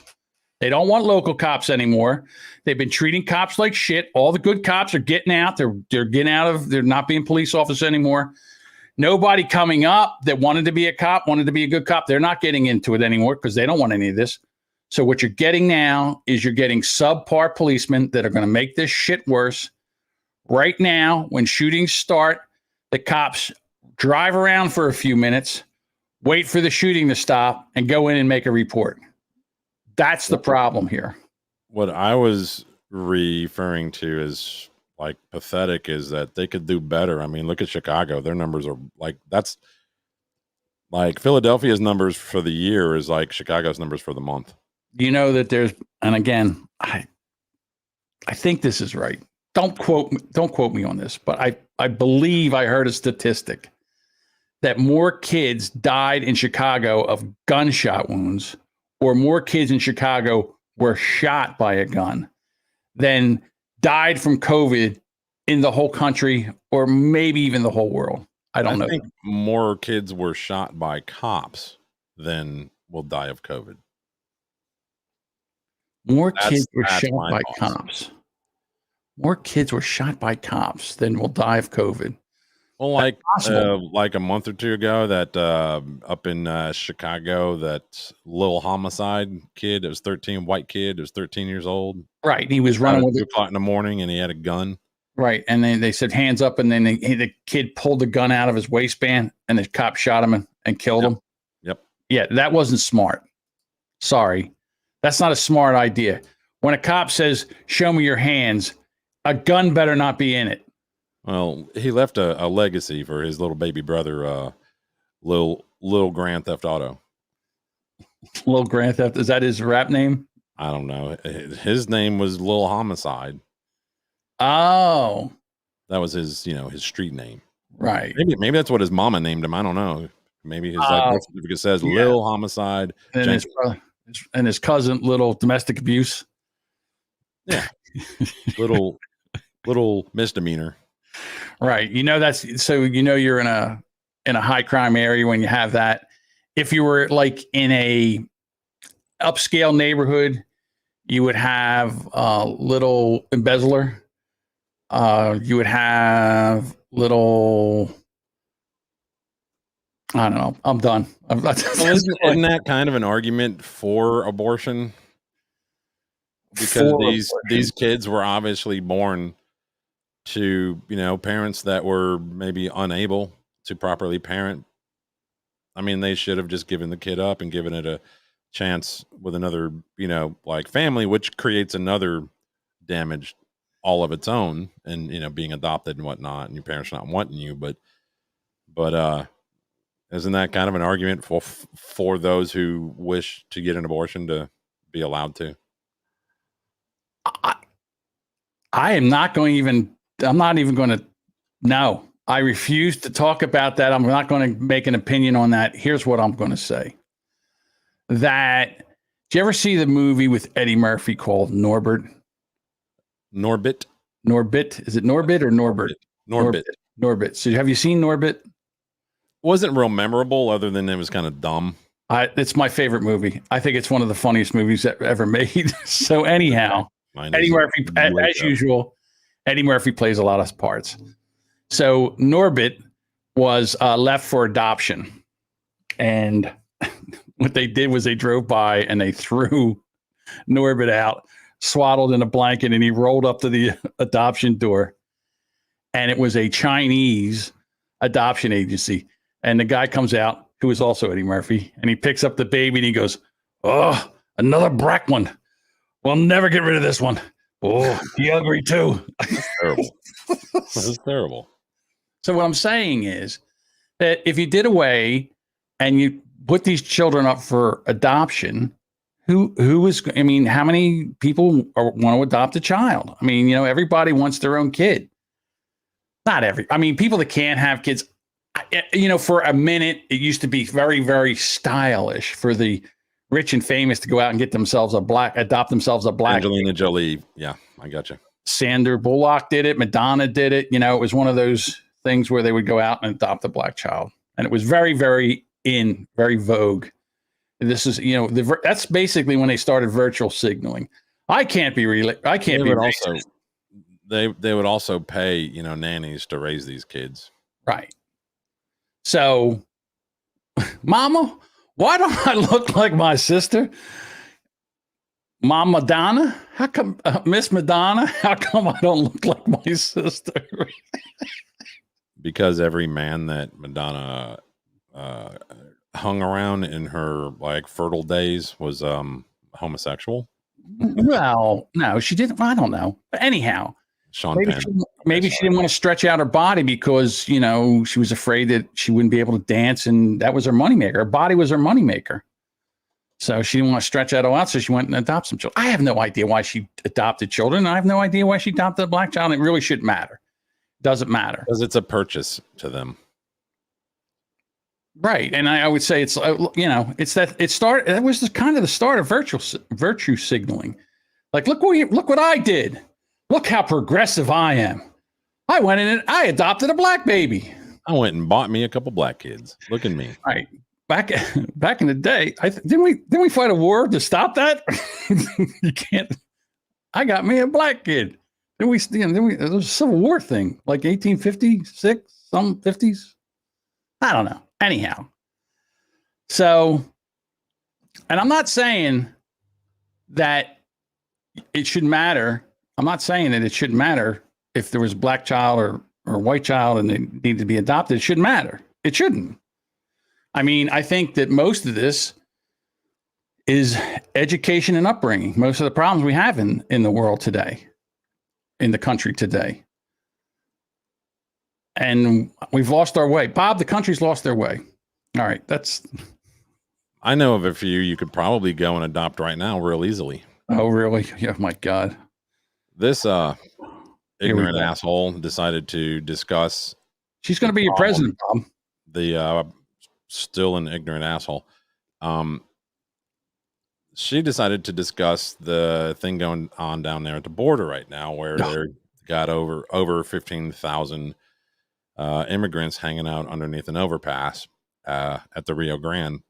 They don't want local cops anymore. They've been treating cops like shit. All the good cops are getting out. They're getting out of, they're not being police officers anymore. Nobody coming up that wanted to be a cop, wanted to be a good cop, they're not getting into it anymore because they don't want any of this. So what you're getting now is you're getting subpar policemen that are going to make this shit worse. Right now, when shootings start, the cops drive around for a few minutes, wait for the shooting to stop, and go in and make a report. That's the problem here. What I was referring to as like pathetic is that they could do better. I mean, look at Chicago. Their numbers are like, that's like Philadelphia's numbers for the year is like Chicago's numbers for the month. You know that there's, and again, I think this is right. Don't quote me on this, but I believe I heard a statistic that more kids died in Chicago of gunshot wounds, or more kids in Chicago were shot by a gun than died from COVID in the whole country, or maybe even the whole world. I don't know. think more kids were shot by cops than will die of COVID. More kids were that's shot my by thoughts. cops. More kids were shot by cops than will die of COVID. Well, like a month or two ago, that up in Chicago, that little homicide kid, it was 13, white kid, it was 13 years old. Right. And he was running with 2 o'clock in the morning, and he had a gun. Right. And then they said hands up, and then the kid pulled the gun out of his waistband, and the cop shot him and killed him. Yep. Yeah, that wasn't smart. Sorry. That's not a smart idea. When a cop says, "Show me your hands," a gun better not be in it. Well, he left a legacy for his little baby brother, Lil Grand Theft Auto. Lil Grand Theft, is that his rap name? I don't know. His name was Lil Homicide. Oh, That was his, his street name. right. Maybe that's what his mama named him. I don't know. Maybe his birth certificate says yeah. Lil homicide. And Jenkins. his cousin, little domestic abuse. Yeah. little misdemeanor. Right. That's so you're in a high crime area when you have that. If you were like in a upscale neighborhood, you would have little embezzler. You would have little. I don't know. I'm done. Isn't that kind of an argument for abortion? Because these kids were obviously born to, parents that were maybe unable to properly parent. I mean, they should have just given the kid up and given it a chance with another, like family, which creates another damage all of its own, and being adopted and whatnot, and your parents not wanting you, but isn't that kind of an argument for those who wish to get an abortion to be allowed to? I am not going even. I'm not even going to. No, I refuse to talk about that. I'm not going to make an opinion on that. Here's what I'm going to say. Did you ever see the movie with Eddie Murphy called Norbit? Norbit. Is it Norbit or Norbert? Norbit. So have you seen Norbit? Wasn't real memorable, other than it was kind of dumb. It's my favorite movie. I think it's one of the funniest movies ever made. So anyhow, Eddie Murphy, as usual, Eddie Murphy plays a lot of parts. So Norbit was left for adoption, and what they did was they drove by and they threw Norbit out, swaddled in a blanket, and he rolled up to the adoption door, and it was a Chinese adoption agency. And the guy comes out, who is also Eddie Murphy, and he picks up the baby and he goes, "Oh, another black one. We'll never get rid of this one. Oh, he ugly too." That's terrible. That's terrible. So what I'm saying is that if you did away and you put these children up for adoption, who is? I mean, how many people want to adopt a child? I mean, everybody wants their own kid. Not every. I mean, people that can't have kids. For a minute, it used to be very, very stylish for the rich and famous to go out and adopt themselves a black. Angelina Jolie. Yeah, I got you. Sandra Bullock did it. Madonna did it. It was one of those things where they would go out and adopt a black child. And it was very, very very vogue. This is, that's basically when they started virtual signaling. I can't be racist. They would also pay, nannies to raise these kids. Right. So, Mama, why don't I look like my sister? Mom Madonna? How come, Miss Madonna? How come I don't look like my sister? Because every man that Madonna hung around in her fertile days was homosexual. Well, no, she didn't. I don't know. But anyhow, maybe she didn't want to stretch out her body because she was afraid that she wouldn't be able to dance, and that was her moneymaker. Her body was her moneymaker. So she didn't want to stretch out a lot, so she went and adopted some children. I have no idea why she adopted children. I have no idea why she adopted a black child. It really shouldn't matter. Doesn't matter. Because it's a purchase to them. Right. And I would say it's, that was kind of the start of virtue signaling. Like, look what I did. Look how progressive I am. I went in and I adopted a black baby. I went and bought me a couple black kids. Look at me. Right. Back in the day, didn't we fight a war to stop that? You can't. I got me a black kid. Then we there was a Civil War thing, like 1856, some 50s. I don't know. Anyhow, so, and I'm not saying that it shouldn't matter. I'm not saying that it shouldn't matter if there was a black child or a white child and they need to be adopted. It shouldn't matter. It shouldn't. I mean, I think that most of this is education and upbringing. Most of the problems we have in the world today, in the country today. And we've lost our way. Bob, the country's lost their way. All right, I know of a few you could probably go and adopt right now real easily. Oh, really? Yeah, my God. This ignorant asshole decided to discuss. She's going to be your president, Bob. The still an ignorant asshole. She decided to discuss the thing going on down there at the border right now, where they're got over 15,000 immigrants hanging out underneath an overpass at the Rio Grande.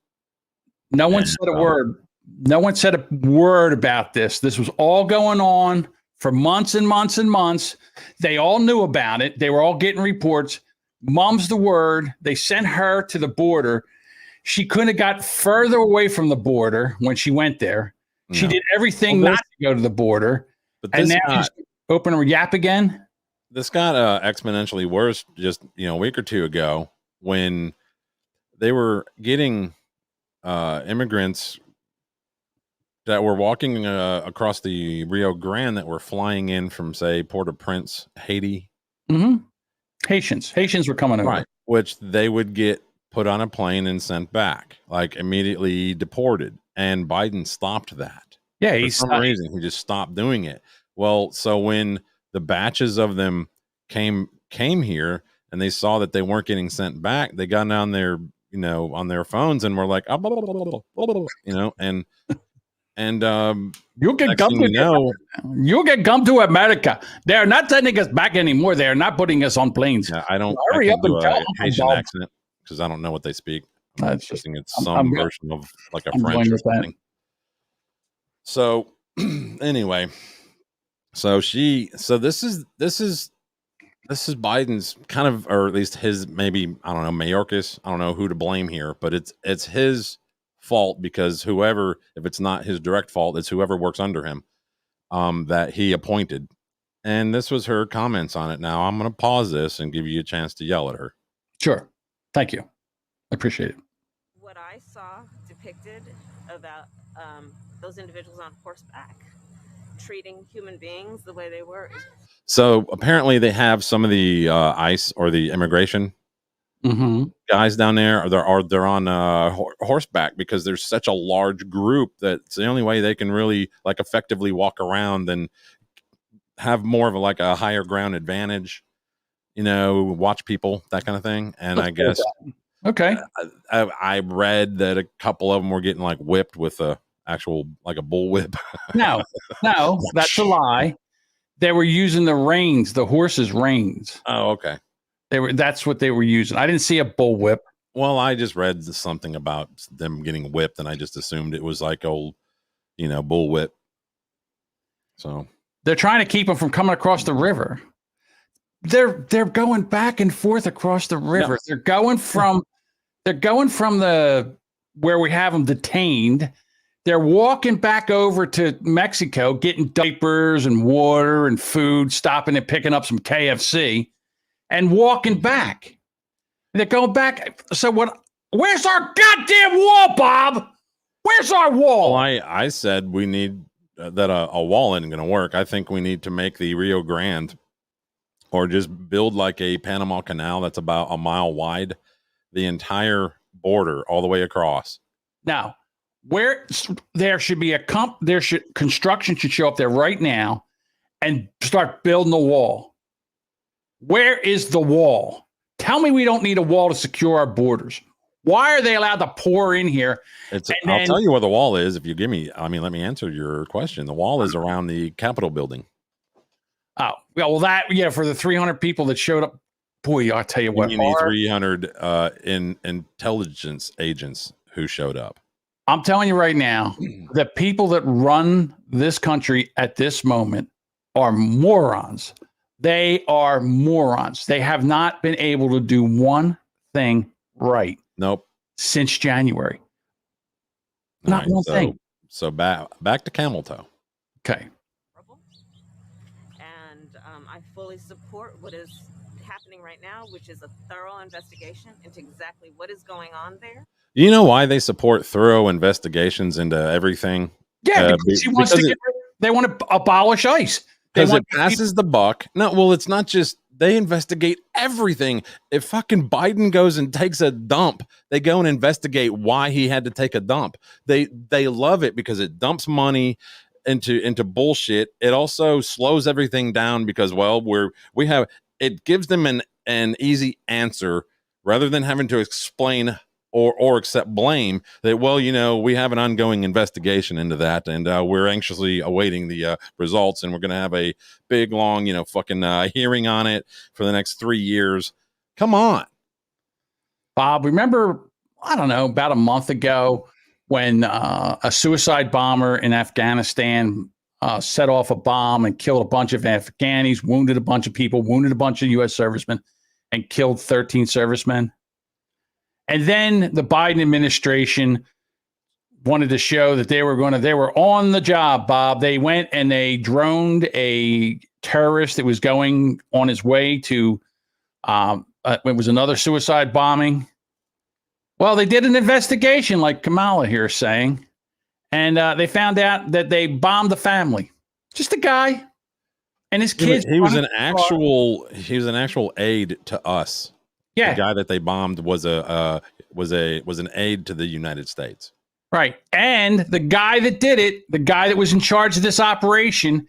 No one said a word. No one said a word about this. This was all going on for months and months and months. They all knew about it. They were all getting reports. Mom's the word. They sent her to the border. She couldn't have got further away from the border when she went there. She did everything not to go to the border. But and now she's opening her yap again. This got exponentially worse just a week or two ago when they were getting immigrants that were walking across the Rio Grande that were flying in from, say, Port-au-Prince, Haiti. Mm-hmm. Haitians were coming over. Right, which they would get put on a plane and sent back, like immediately deported. And Biden stopped that. Yeah, for some reason, he just stopped doing it. Well, so when the batches of them came here and they saw that they weren't getting sent back, they got down there, on their phones and were like, and you'll get gummed you'll get gummed to America. They're not sending us back anymore. They're not putting us on planes. Yeah, I don't hurry up and tell Haitian accent because I don't know what they speak. I'm guessing it's some version of like a French or something. So anyway, so this is Biden's kind of, or at least his, maybe, I don't know, Mayorkas. I don't know who to blame here, but it's his fault because if it's not his direct fault, it's whoever works under him that he appointed. And this was her comments on it. Now I'm going to pause this and give you a chance to yell at her. Sure. Thank you. I appreciate it. What I saw depicted about those individuals on horseback treating human beings the way they were. So apparently they have some of the ICE or the immigration guys down there, or they're on horseback because there's such a large group that it's the only way they can really like effectively walk around and have more of a higher ground advantage, watch people, that kind of thing. And I guess, okay, I read that a couple of them were getting whipped with a bullwhip. No, that's a lie. They were using the horses' reins. Oh, okay. That's what they were using. I didn't see a bullwhip. Well, I just read something about them getting whipped, and I just assumed it was like old, bullwhip. So they're trying to keep them from coming across the river. They're going back and forth across the river. No. They're going from the where we have them detained. They're walking back over to Mexico, getting diapers and water and food, stopping and picking up some KFC, and walking back. They're going back. So what? Where's our goddamn wall, Bob? Where's our wall? Well, I said we need that a wall isn't going to work. I think we need to make the Rio Grande, or just build like a Panama Canal that's about a mile wide, the entire border all the way across. Now, where there should be construction should show up there right now and start building the wall. Where is the wall? Tell me we don't need a wall to secure our borders. Why are they allowed to pour in here? I'll tell you where the wall is if you give me. Let me answer your question. The wall is around the Capitol building. Oh, well, for the 300 people that showed up. Boy, I'll tell you what. You need 300 in intelligence agents who showed up. I'm telling you right now, the people that run this country at this moment are morons. They are morons. They have not been able to do one thing right. Nope. Since January. Not one thing. So back to camel toe. Okay. And I fully support what is happening right now, which is a thorough investigation into exactly what is going on there. You know why they support thorough investigations into everything? Yeah, because they want to abolish ICE. Because it passes the buck. No, well, it's not just they investigate everything. If fucking Biden goes and takes a dump, they go and investigate why he had to take a dump. They love it because it dumps money into bullshit. It also slows everything down because it gives them an easy answer rather than having to explain or accept blame that, well, we have an ongoing investigation into that, and we're anxiously awaiting the results, and we're going to have a big, long, fucking hearing on it for the next 3 years. Come on. Bob, remember, I don't know, about a month ago when a suicide bomber in Afghanistan set off a bomb and killed a bunch of Afghanis, wounded a bunch of people, wounded a bunch of U.S. servicemen, and killed 13 servicemen? And then the Biden administration wanted to show that they were on the job, Bob. They went and they droned a terrorist that was going on his way to, it was another suicide bombing. Well, they did an investigation, like Kamala here is saying, and they found out that they bombed the family. Just a guy and his kids. He was an actual aide to us. Yeah. The guy that they bombed was an aide to the United States. Right. And the guy that did it, the guy that was in charge of this operation,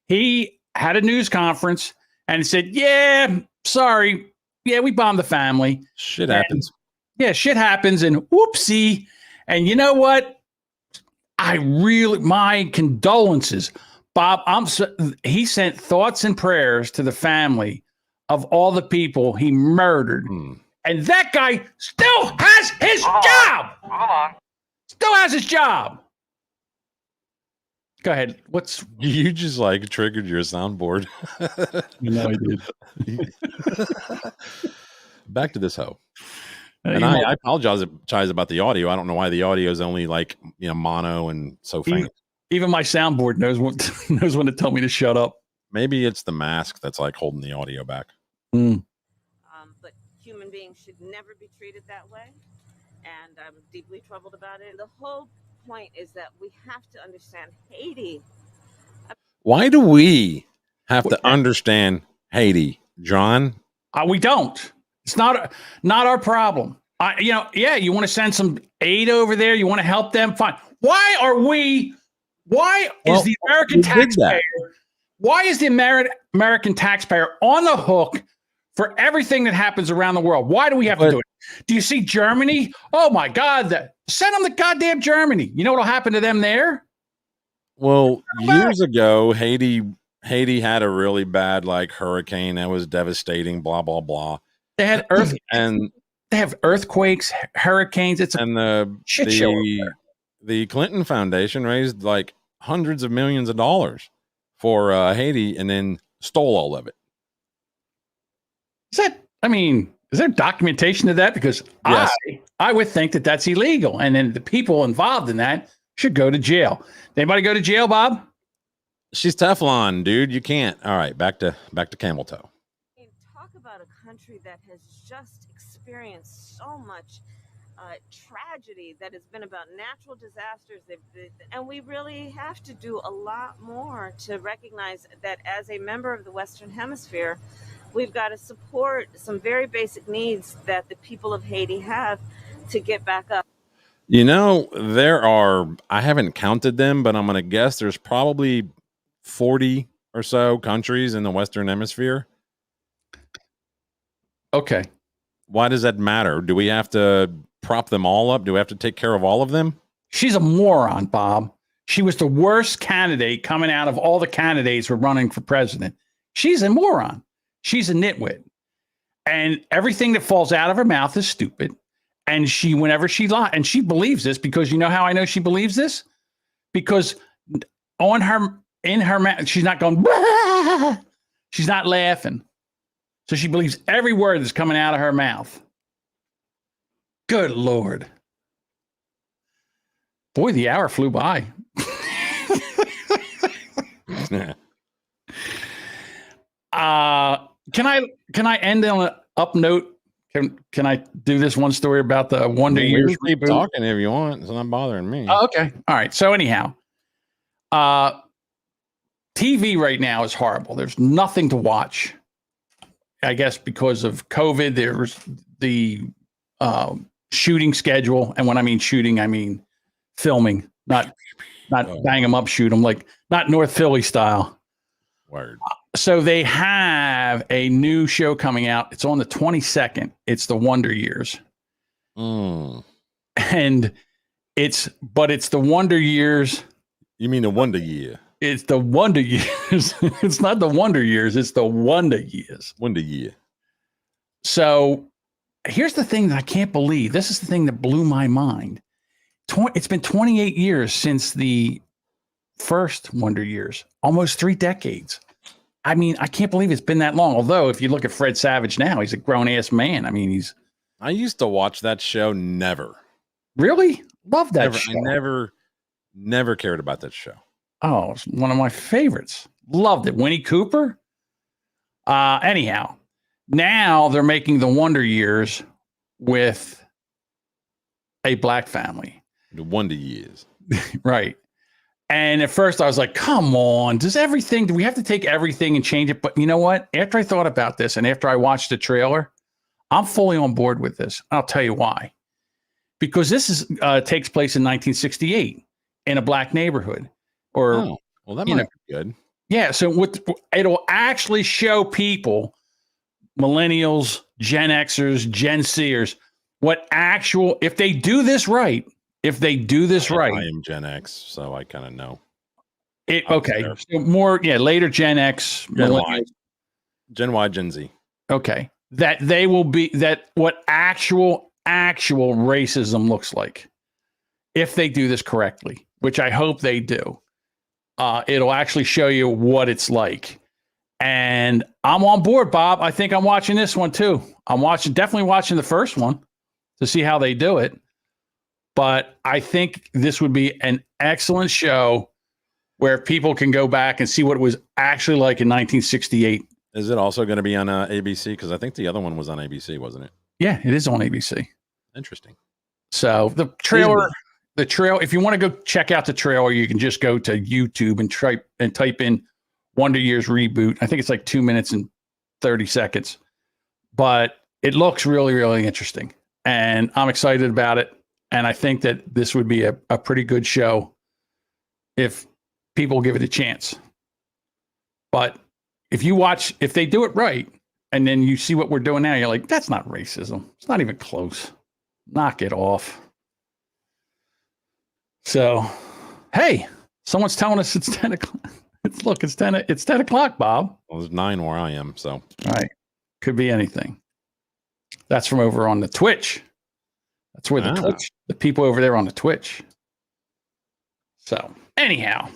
he had a news conference and said, yeah, sorry. Yeah, we bombed the family. Shit happens. Yeah, shit happens. And whoopsie. And you know what? My condolences, Bob. He sent thoughts and prayers to the family of all the people he murdered. And that guy still has his job. Hold on. Still has his job. Go ahead. You just like triggered your soundboard. I did. Back to this hoe. And I apologize about the audio. I don't know why the audio is only like mono and so faint. Even my soundboard knows when to tell me to shut up. Maybe it's the mask that's like holding the audio back. But human beings should never be treated that way, and I'm deeply troubled about it. The whole point is that we have to understand Haiti. Why do we have to understand Haiti, John? We don't. It's not our problem. You want to send some aid over there. You want to help them. Fine. Why is the American taxpayer? Why is the American taxpayer on the hook for everything that happens around the world? Why do we have to do it? Do you see Germany? Oh my God! Send them to goddamn Germany. You know what'll happen to them there? Well, years ago, Haiti had a really bad hurricane that was devastating. Blah blah blah. They had they have earthquakes, hurricanes. It's a shit show. The Clinton Foundation raised hundreds of millions of dollars for Haiti and then stole all of it. Is there documentation of that? Because yes. I would think that that's illegal. And then the people involved in that should go to jail. Anybody go to jail, Bob? She's Teflon, dude. You can't. All right. Back to camel toe. Talk about a country that has just experienced so much tragedy that has been about natural disasters, and we really have to do a lot more to recognize that as a member of the Western Hemisphere, we've got to support some very basic needs that the people of Haiti have to get back up. There are, I haven't counted them, but I'm going to guess there's probably 40 or so countries in the Western Hemisphere. Okay. Why does that matter? Do we have to prop them all up? Do we have to take care of all of them? She's a moron, Bob. She was the worst candidate coming out of all the candidates who were running for president. She's a moron. She's a nitwit. And everything that falls out of her mouth is stupid. And whenever she lies, and she believes this, because you know how I know she believes this? Because in her mouth, she's not going, bah! She's not laughing. So she believes every word that's coming out of her mouth. Good Lord. Boy, the hour flew by. Can I end on an up note? Can I do this one story about the Wonder Years? Keep talking if you want. It's not bothering me. Oh, okay. All right. So anyhow, TV right now is horrible. There's nothing to watch. I guess because of COVID, there's the shooting schedule. And when I mean shooting, I mean filming, not bang them up, shoot them, not North Philly style. Word. So they have a new show coming out. It's on the 22nd. It's the Wonder Years. and it's the Wonder Years. You mean the Wonder Year? It's the Wonder Years. It's not the Wonder Years. It's the Wonder Years. Wonder Year. So here's the thing that I can't believe. This is the thing that blew my mind. It's been 28 years since the first Wonder Years, almost 3 decades. I mean, I can't believe it's been that long. Although, if you look at Fred Savage now, he's a grown ass man. I mean, I used to watch that show. Never. Really love that show. I never cared about that show. Oh, it's one of my favorites. Loved it. Winnie Cooper. Anyhow, now they're making the Wonder Years with a black family. The Wonder Years. Right. And at first I was like, come on, do we have to take everything and change it? But you know what? After I thought about this and after I watched the trailer, I'm fully on board with this. I'll tell you why. Because this takes place in 1968 in a black neighborhood. Well, that might be good. Yeah. So it'll actually show people, millennials, Gen Xers, Gen Zers, if they do this right, I am Gen X, so I kind of know. Okay. So more, later Gen X, Gen Y, Gen Z. Okay. That they will be what actual racism looks like if they do this correctly, which I hope they do. It'll actually show you what it's like. And I'm on board, Bob. I think I'm watching this one too. I'm definitely watching the first one to see how they do it. But I think this would be an excellent show where people can go back and see what it was actually like in 1968. Is it also going to be on ABC? Because I think the other one was on ABC, wasn't it? Yeah, it is on ABC. Interesting. So the trailer, if you want to go check out the trailer, you can just go to YouTube and type in Wonder Years reboot. I think it's like 2 minutes and 30 seconds. But it looks really, really interesting. And I'm excited about it. And I think that this would be a pretty good show if people give it a chance. But if they do it right, and then you see what we're doing now, you're like, that's not racism. It's not even close. Knock it off. So, hey, someone's telling us it's 10 o'clock. It's 10 o'clock, Bob. Well, it's 9 where I am, so. All right. Could be anything. That's from over on the Twitch. That's where the people over there on the Twitch. So, anyhow,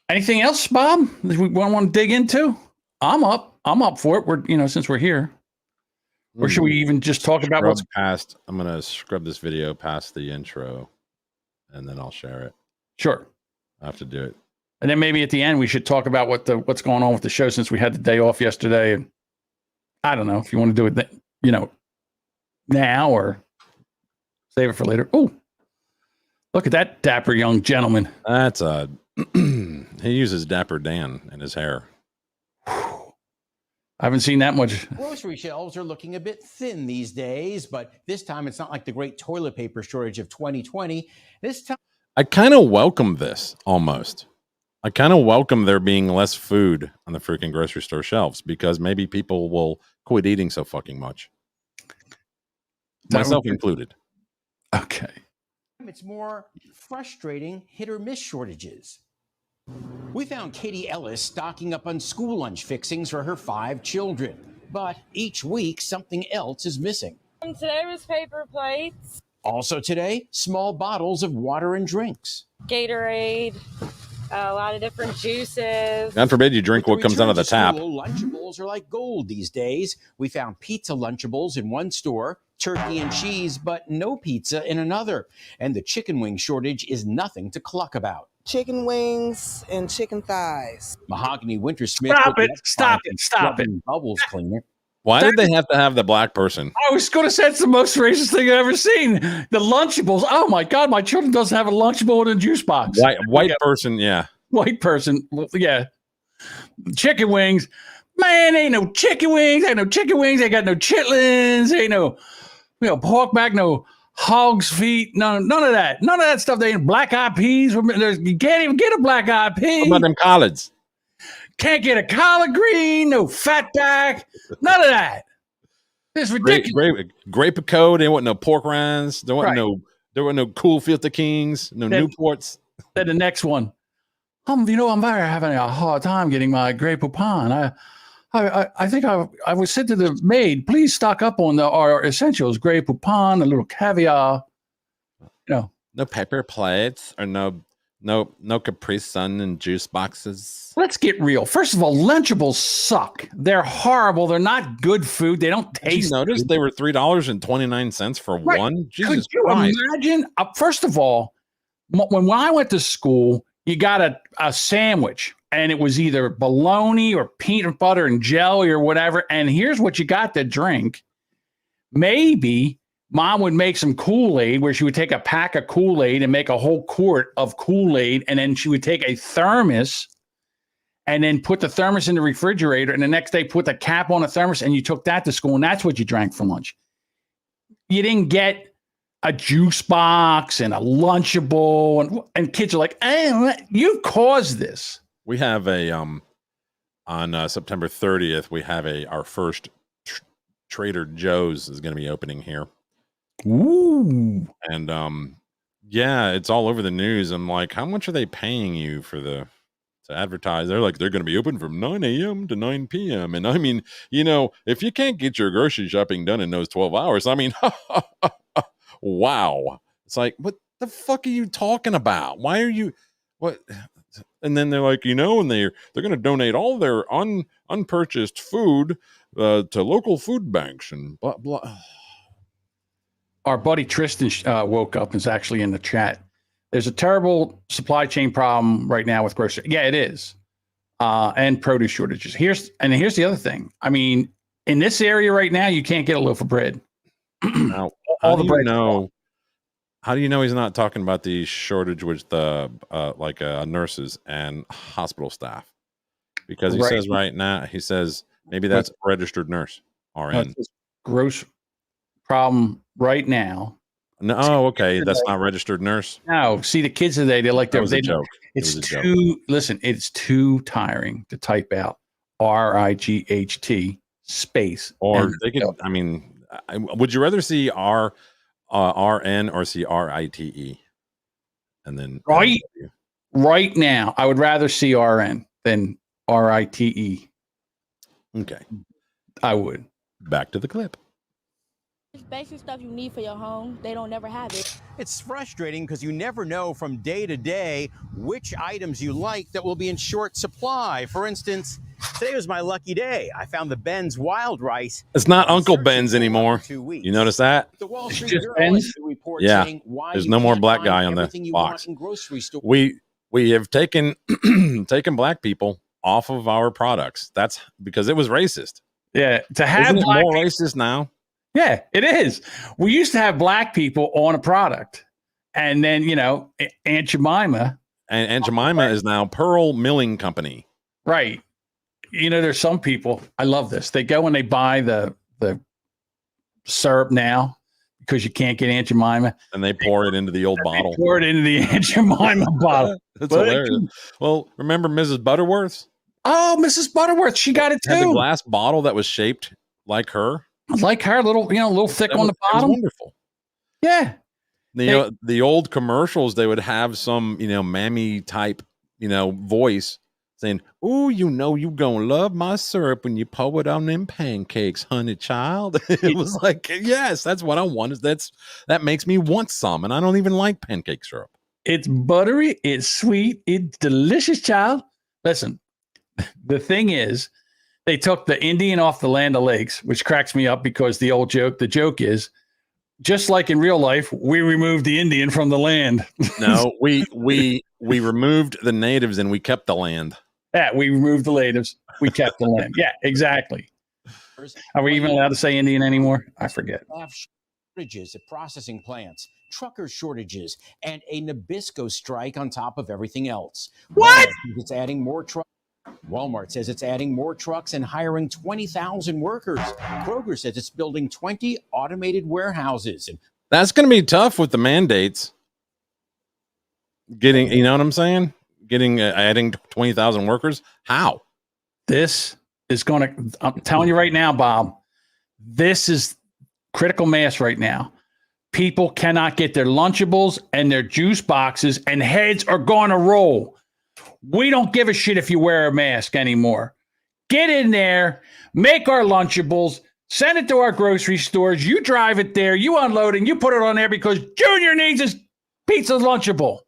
anything else, Bob, that we want to dig into? I'm up for it. Since we're here, or should we even just talk about what's past? I'm going to scrub this video past the intro, and then I'll share it. Sure, I have to do it, and then maybe at the end we should talk about what's going on with the show since we had the day off yesterday. And I don't know if you want to do it, now or save it for later. Oh, look at that dapper young gentleman. That's he uses Dapper Dan in his hair. I haven't seen that much. Grocery shelves are looking a bit thin these days, but this time it's not like the great toilet paper shortage of 2020. This time, I kind of welcome this almost. I kind of welcome there being less food on the freaking grocery store shelves because maybe people will quit eating so fucking much. Myself included. Okay. it's more frustrating hit or miss shortages. We found Katie Ellis stocking up on school lunch fixings for her 5 children. But each week, something else is missing. Today was paper plates. Also today, small bottles of water and drinks. Gatorade, a lot of different juices. God forbid you drink what comes out of the tap. Lunchables are like gold these days. We found pizza Lunchables in one store, turkey and cheese, but no pizza in another. And the chicken wing shortage is nothing to cluck about. Chicken wings and chicken thighs. Mahogany Wintersmith. Stop it. Bubbles cleaner. Why did they have to have the black person? I was going to say it's the most racist thing I've ever seen. The Lunchables. Oh my God, my children doesn't have a Lunchable in a juice box. White person, yeah. White person, yeah. Chicken wings. Man, ain't no chicken wings. Ain't no chicken wings. Ain't got no chitlins. Ain't no, pork back, no hog's feet. No, none of that. None of that stuff. They ain't black eyed peas. You can't even get a black eyed pea. What about them collards? Can't get a collard green, no fatback, none of that. This is Grape, ridiculous. grape code. There wasn't no pork rinds. There wasn't Right. there were no cool filter kings, no That- Newports. Then the next one. I'm very having a hard time getting my Grey Poupon. I think I would say to the maid, please stock up on our essentials, Grey Poupon, a little caviar. No paper plates or no Capri Sun and juice boxes. Let's get real. First of all, Lunchables suck. They're horrible. They're not good food. They don't Did you taste. notice good. they were $3.29 for Right. one? Jesus Could you Christ. imagine? First of all, when I went to school, you got a sandwich, and it was either bologna or peanut butter and jelly or whatever. And here's what you got to drink. Maybe Mom would make some Kool-Aid where she would take a pack of Kool-Aid and make a whole quart of Kool-Aid, and then she would take a thermos and then put the thermos in the refrigerator, and the next day put the cap on the thermos, and you took that to school, and that's what you drank for lunch. You didn't get a juice box and a Lunchable, and kids are like, "Hey, you caused this." We have a on September 30th. We have our first Trader Joe's is going to be opening here, Ooh, and yeah, it's all over the news. I'm like, how much are they paying you to advertise? They're like, they're going to be open from 9 a.m. to 9 p.m. And I mean, if you can't get your grocery shopping done in those 12 hours, I mean, wow. It's like, what the fuck are you talking about? Why are you what? And then they're like, and they're going to donate all their unpurchased food to local food banks and blah blah. our buddy Tristan woke up and is actually in the chat. There's a terrible supply chain problem right now with grocery. Yeah, it is. And produce shortages. Here's the other thing. I mean, in this area right now, you can't get a loaf of bread. Now, All the bread. how do you know he's not talking about the shortage with the nurses and hospital staff? Because he Right. says right now, maybe that's a registered nurse. RN. Gross problem right now. No, oh, okay, that's not registered nurse. No, see the kids today, they're like, That was a joke. It's It was a joke. it's too tiring to type out RIGHT space. Or and they could. I mean, would you rather see RN or see RITE? And then right now, I would rather see RN than RITE. Okay, I would. back to the clip. It's basic stuff you need for your home. They don't never have it. It's frustrating because you never know from day to day which items you like that will be in short supply. For instance, today was my lucky day. I found the Ben's wild rice. It's not Uncle Ben's anymore. 2 weeks. You notice that? The Wall It's Street just Journal Ben's? issued a report Yeah. saying why There's you no more can't black find guy on the everything you box. want in grocery stores. We have taken taken black people off of our products. That's because it was racist. Yeah, to have Isn't it black more racist now? Yeah, it is. We used to have black people on a product, and then Aunt Jemima, And Jemima is now Pearl Milling Company. right? There's some people. I love this. They go and they buy the syrup now because you can't get Aunt Jemima. And they pour it into the old bottle. Pour it into the Aunt Jemima bottle. That's But- hilarious. Well, remember Mrs. Butterworth? Oh, Mrs. Butterworth, she got it Had the too. glass bottle that was shaped like her. Like her, little thick That on was- the it was bottom. wonderful. Yeah, The old commercials, they would have some, mammy type, voice saying, "Oh, you gonna love my syrup when you pour it on them pancakes, honey child." It was like, yes, that's what I want. That makes me want some, and I don't even like pancake syrup. it's buttery, it's sweet, it's delicious, child. Listen, the thing is, they took the Indian off the Land O'Lakes, which cracks me up because the joke is, just like in real life, we removed the Indian from the land. No, we removed the natives and we kept the land. Yeah, we removed the natives, we kept the land. Yeah, exactly. Are we even allowed to say Indian anymore? I forget. Staff shortages at processing plants, trucker shortages, and a Nabisco strike on top of everything else. What? Walmart says it's adding more trucks and hiring 20,000 workers. Kroger says it's building 20 automated warehouses. And That's going to be tough with the mandates. Getting, you know what I'm saying? Adding 20,000 workers. How? This is going to, I'm telling you right now, Bob, This is critical mass right now. People cannot get their Lunchables and their juice boxes, and heads are going to roll. We don't give a shit if you wear a mask anymore. Get in there, make our Lunchables, send it to our grocery stores. You drive it there, you unload it, and you put it on there because Junior needs his pizza Lunchable.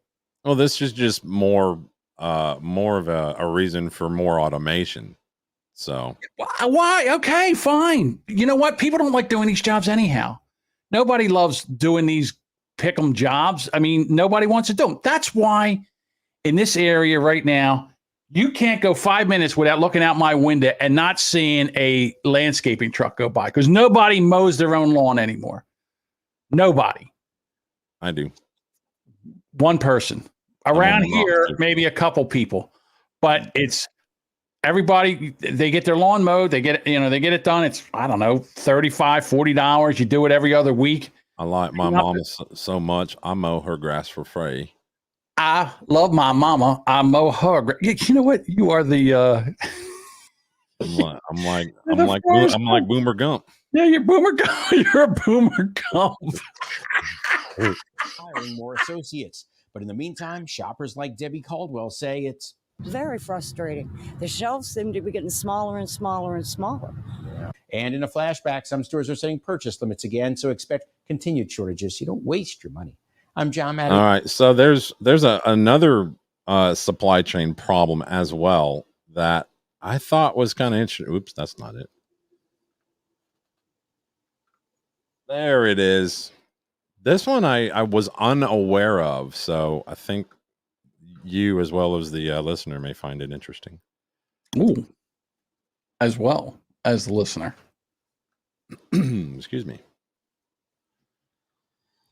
Well, this is just more of a reason for more automation. So Why? Okay, fine. You know what? People don't like doing these jobs anyhow. Nobody loves doing these pick 'em jobs. I mean, nobody wants to do them. That's why in this area right now, you can't go 5 minutes without looking out my window and not seeing a landscaping truck go by because nobody mows their own lawn anymore. Nobody. I do. One person. Around I'm here, not. maybe a couple people, but it's everybody. They get their lawn mowed. They get it done. It's, I don't know, $35, $40. You do it every other week. I like my mama so much. I mow her grass for free. I love my mama. I mow her. You know what? You are the. I'm like Boomer Gump. Yeah, you're Boomer Gump. You're a Boomer Gump. Hiring more associates. But in the meantime, shoppers like Debbie Caldwell say it's very frustrating. The shelves seem to be getting smaller and smaller and smaller. And in a flashback, some stores are setting purchase limits again, so expect continued shortages. You don't waste your money. I'm John Madden. All right, so there's another supply chain problem as well that I thought was kind of interesting. Oops, that's not it. There it is. This one I was unaware of, so I think you as well as the listener may find it interesting. Ooh, as well as the listener. Excuse me.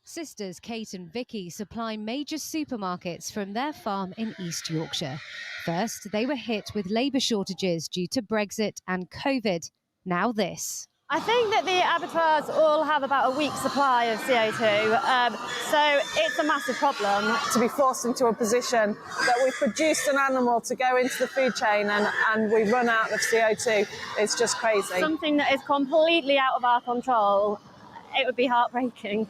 Sisters Kate and Vicky supply major supermarkets from their farm in East Yorkshire. First, they were hit with labour shortages due to Brexit and COVID. Now this. I think that the abattoirs all have about a week's supply of CO2, so it's a massive problem. To be forced into a position that we've produced an animal to go into the food chain and we run out of CO2, it's just crazy. Something that is completely out of our control, it would be heartbreaking.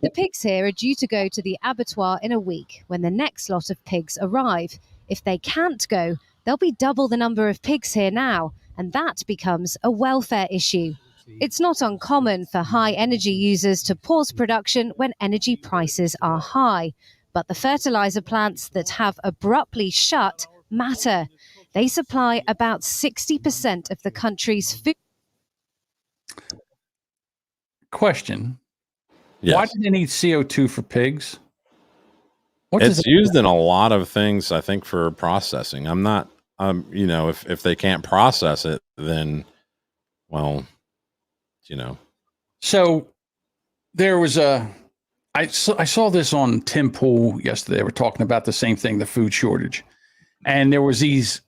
The pigs here are due to go to the abattoir in a week when the next lot of pigs arrive. If they can't go, there'll be double the number of pigs here now, and that becomes a welfare issue. It's not uncommon for high energy users to pause production when energy prices are high, but the fertilizer plants that have abruptly shut matter. They supply about 60% of the country's food. Question. Yes. Why do they need CO2 for pigs? It's used in a lot of things, I think, for processing. I'm not, if they can't process it, then, well, So there was I saw this on Tim Pool yesterday. They were talking about the same thing, the food shortage. And there was these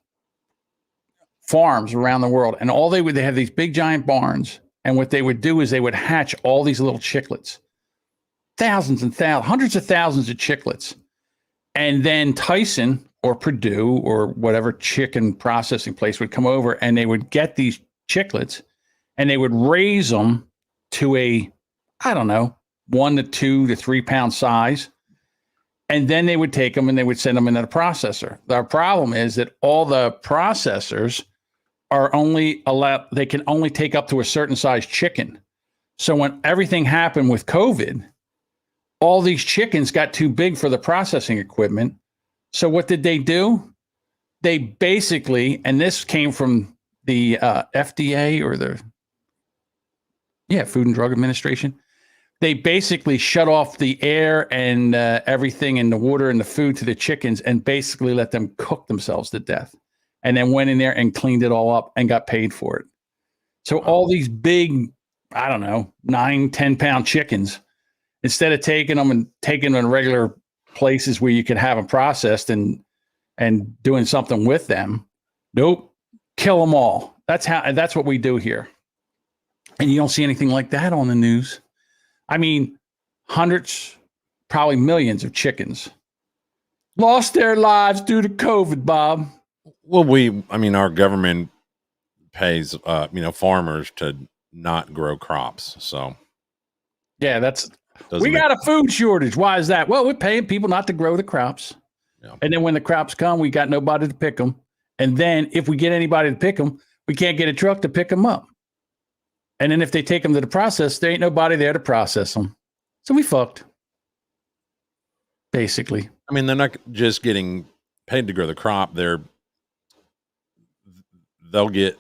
farms around the world, and they have these big giant barns. And what they would do is they would hatch all these little chicklets. Thousands and thousands, hundreds of thousands of chicklets. And then Tyson or Purdue or whatever chicken processing place would come over and they would get these chicklets and they would raise them to a, 1 to 2 to 3 pound size. And then they would take them and they would send them into the processor. The problem is that all the processors are they can only take up to a certain size chicken. So when everything happened with COVID, all these chickens got too big for the processing equipment. So what did they do? They basically, and this came from the FDA or Food and Drug Administration. They basically shut off the air and everything and the water and the food to the chickens and basically let them cook themselves to death. And then went in there and cleaned it all up and got paid for it. So all these big, 9, 10 pound chickens, instead of taking them in regular places where you could have them processed and doing something with them, nope, kill them all. That's what we do here. And you don't see anything like that on the news. I mean, hundreds, probably millions of chickens lost their lives due to COVID, Bob. Well, our government pays, farmers to not grow crops. So Yeah, we doesn't got a food shortage. Why is that? Well, we're paying people not to grow the crops. Yeah. And then when the crops come, we got nobody to pick them. And then if we get anybody to pick them, we can't get a truck to pick them up. And then if they take them to the process, there ain't nobody there to process them. So we fucked. Basically. I mean, they're not just getting paid to grow the crop. They'll get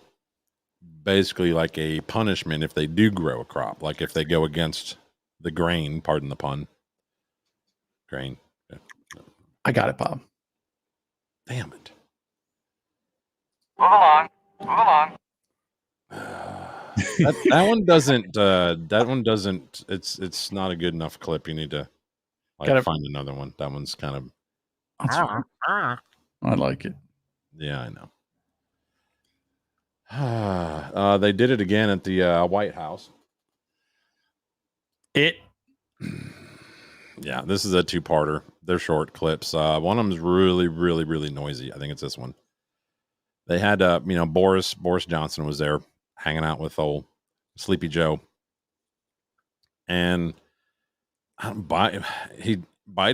basically like a punishment if they do grow a crop, like if they go against the grain, pardon the pun. Grain. Yeah. I got it, Bob. Damn it. Move along. That one doesn't it's not a good enough clip. You need to find another one. That one's kind of I like it. Yeah, I know. They did it again at the White House. Yeah, this is a two-parter. They're short clips. One of them is really, really, really noisy. I think it's this one. They had, Boris Johnson was there hanging out with old Sleepy Joe, and Biden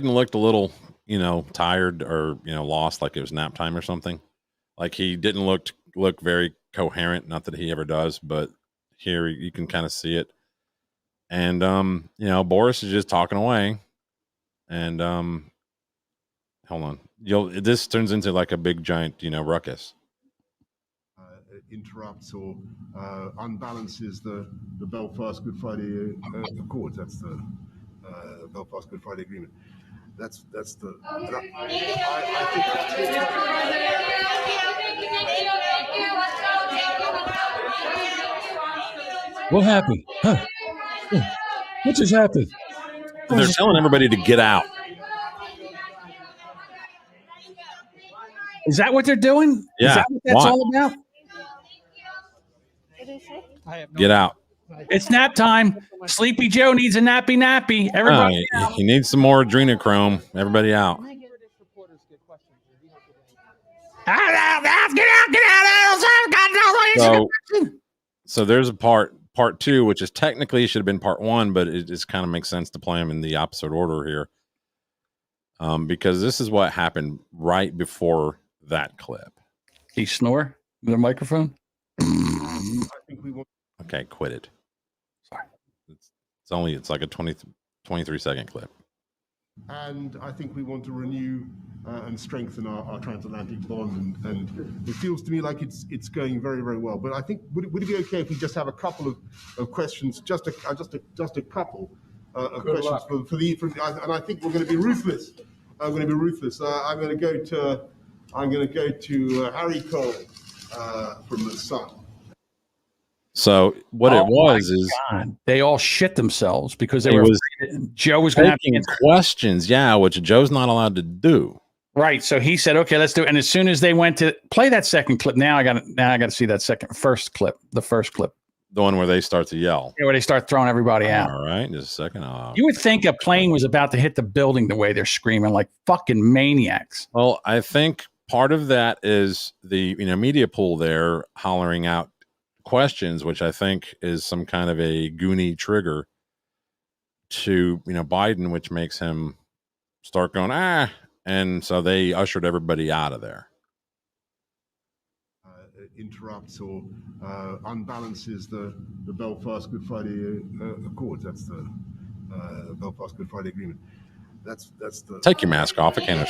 looked a little, tired or lost, like it was nap time or something. Like he didn't look very coherent. Not that he ever does, but here you can kind of see it. And Boris is just talking away, and hold on, this turns into like a big giant ruckus. Interrupts or unbalances the Belfast Good Friday Accords. That's the Belfast Good Friday Agreement. That's the. What happened? Huh? What just happened? They're telling everybody to get out. Is that what they're doing? Yeah. Is that what that's all about? Get out. It's nap time. Sleepy Joe needs a nappy. Everybody out. He needs some more adrenochrome. Everybody out. So there's a part two, which is technically should have been part one, but it just kind of makes sense to play them in the opposite order here. Because this is what happened right before that clip. He snore with a microphone. Okay, quit it. Sorry. It's like a 23-second clip. And I think we want to renew and strengthen our transatlantic bond, and it feels to me like it's going very, very well. But I think would it be okay if we just have a couple of questions, just a couple of questions and I think we're going to be ruthless. I'm going to go to Harry Cole from The Sun. So what it was is they all shit themselves because Joe was going to have questions, which Joe's not allowed to do. Right. So he said, "Okay, let's do it." And as soon as they went to play that second clip, now I got to see that first clip, the one where they start to yell, where they start throwing everybody out. All right, just a second. You would think a plane was about to hit the building the way they're screaming like fucking maniacs. Well, I think part of that is the media pool there hollering out questions, which I think is some kind of a Goonie trigger to Biden, which makes him start going and so they ushered everybody out of there. Interrupts or unbalances the Belfast Good Friday Accords. That's the Belfast Good Friday Agreement. That's the. Take your mask off. I can't.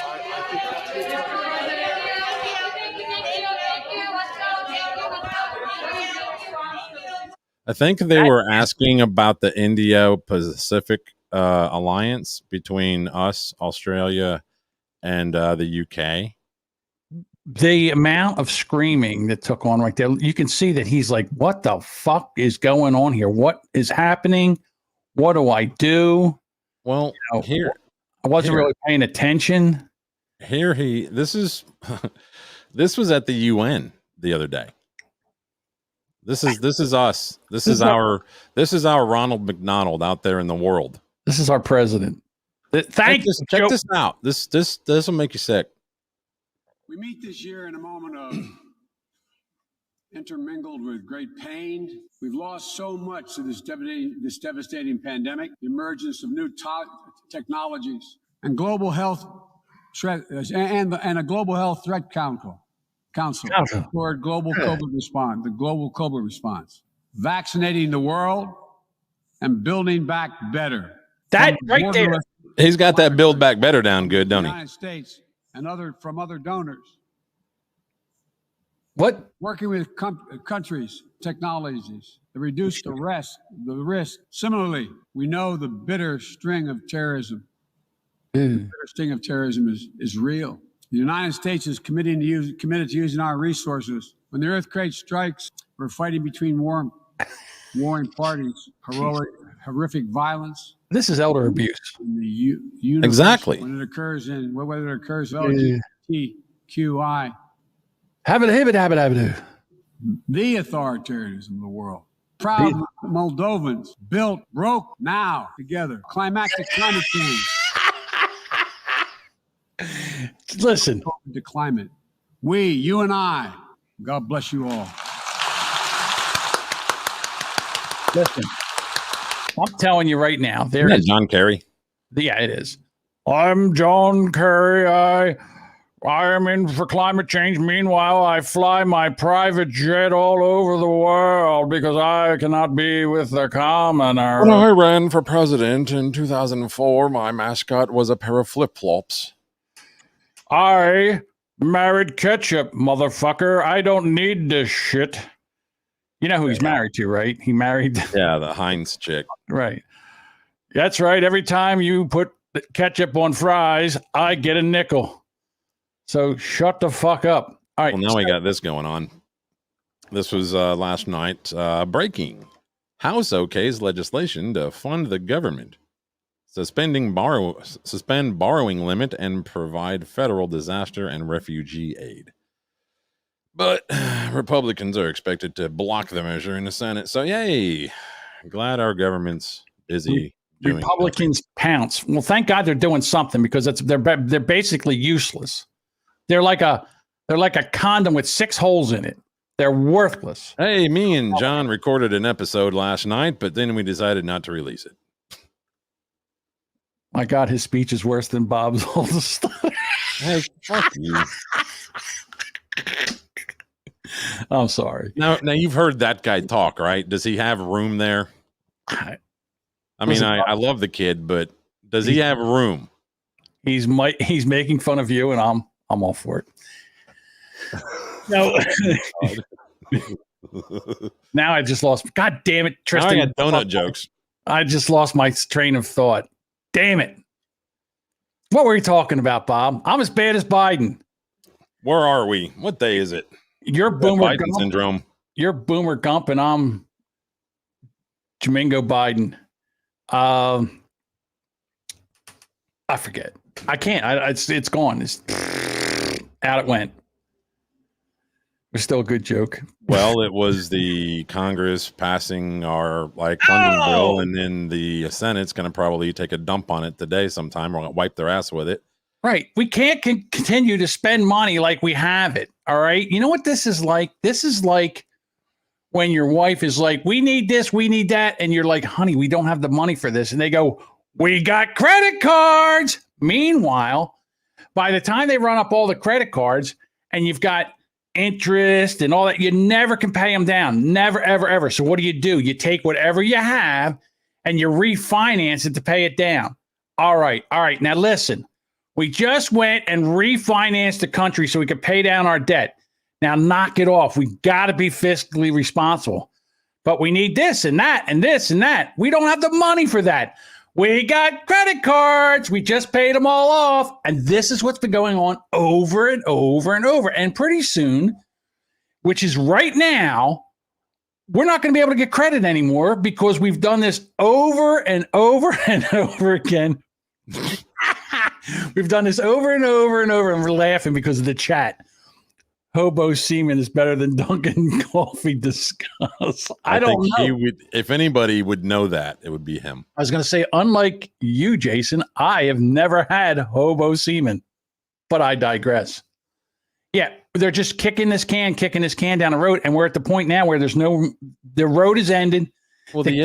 I think they were asking about the Indo-Pacific alliance between us, Australia, and the UK. The amount of screaming that took on right there, you can see that he's like, what the fuck is going on here? What is happening? What do I do? Well, here, I wasn't really paying attention. This was at the UN the other day. This is us. This is our Ronald McDonald out there in the world. This is our president. Check this out. This will make you sick. We meet this year in a moment of intermingled with great pain. We've lost so much to this devastating pandemic, the emergence of new technologies, and global health threat, and a global health threat council toward global COVID response, the global COVID response, vaccinating the world and building back better. That right there. He's got that build back better down good, don't he? United States and from other donors. What? Working with countries, technologies that reduce the risk. Similarly, we know the bitter sting of terrorism. The bitter sting of terrorism is real. The United States is committed to using our resources. When the earthquake strikes, we're fighting between warring parties, horrific violence. This is elder abuse. In the universe, exactly. Whether it occurs LGBTQI. Habit. The authoritarianism of the world. Proud Moldovans broke now together. Climactic climate change. Listen. The climate. You and I. God bless you all. Listen. I'm telling you right now. Isn't that John Kerry? Yeah, it is. I'm John Kerry. I am in for climate change. Meanwhile, I fly my private jet all over the world because I cannot be with the commoner. When I ran for president in 2004, my mascot was a pair of flip-flops. I married ketchup, motherfucker. I don't need this shit. You know who he's married to, right? He married... Yeah, the Heinz chick. Right. That's right. Every time you put ketchup on fries, I get a nickel. So shut the fuck up. All right. Well, now we got this going on. This was last night. Breaking. House okays legislation to fund the government. Suspend borrowing limit and provide federal disaster and refugee aid. But Republicans are expected to block the measure in the Senate. So, yay. Glad our government's busy doing Republicans pounce. Well, thank God they're doing something because they're basically useless. They're like a condom with 6 holes in it. They're worthless. Hey, me and John recorded an episode last night, but then we decided not to release it. My God, his speech is worse than Bob's whole stuff. Hey, fuck you. I'm sorry. Now you've heard that guy talk, right? Does he have room there? I love the kid, but does he have room? He's making fun of you, and I'm all for it. No. Now I just lost. God damn it, Tristan! Now I got donut jokes. I just lost my train of thought. Damn it! What were we talking about, Bob? I'm as bad as Biden. Where are we? What day is it? You're Boomer Biden Gump. syndrome. You're Boomer Gump, and I'm Jamingo Biden. I forget. I can't. It's gone. It's out. It went. It's still a good joke. Well, it was the Congress passing our funding bill, and then the Senate's going to probably take a dump on it today sometime, or wipe their ass with it. Right. We can't continue to spend money like we have it. All right. You know what this is like? This is like when your wife is like, we need this, we need that. And you're like, honey, we don't have the money for this. And they go, we got credit cards. Meanwhile, by the time they run up all the credit cards and you've got interest and all that, you never can pay them down. Never, ever, ever. So what do? You take whatever you have and you refinance it to pay it down. All right. Now listen. We just went and refinanced the country so we could pay down our debt. Now knock it off. We got to be fiscally responsible. But we need this and that and this and that. We don't have the money for that. We got credit cards. We just paid them all off. And this is what's been going on over and over and over. And pretty soon, which is right now, we're not going to be able to get credit anymore because we've done this over and over and over again. We've done this over and over and over, and we're laughing because of the chat. Hobo semen is better than Dunkin' Coffee discuss. I don't know. He would, if anybody would know that, it would be him. I was going to say, unlike you, Jason, I have never had hobo semen, but I digress. Yeah, they're just kicking this can down the road, and we're at the point now where the road is ended. Well, the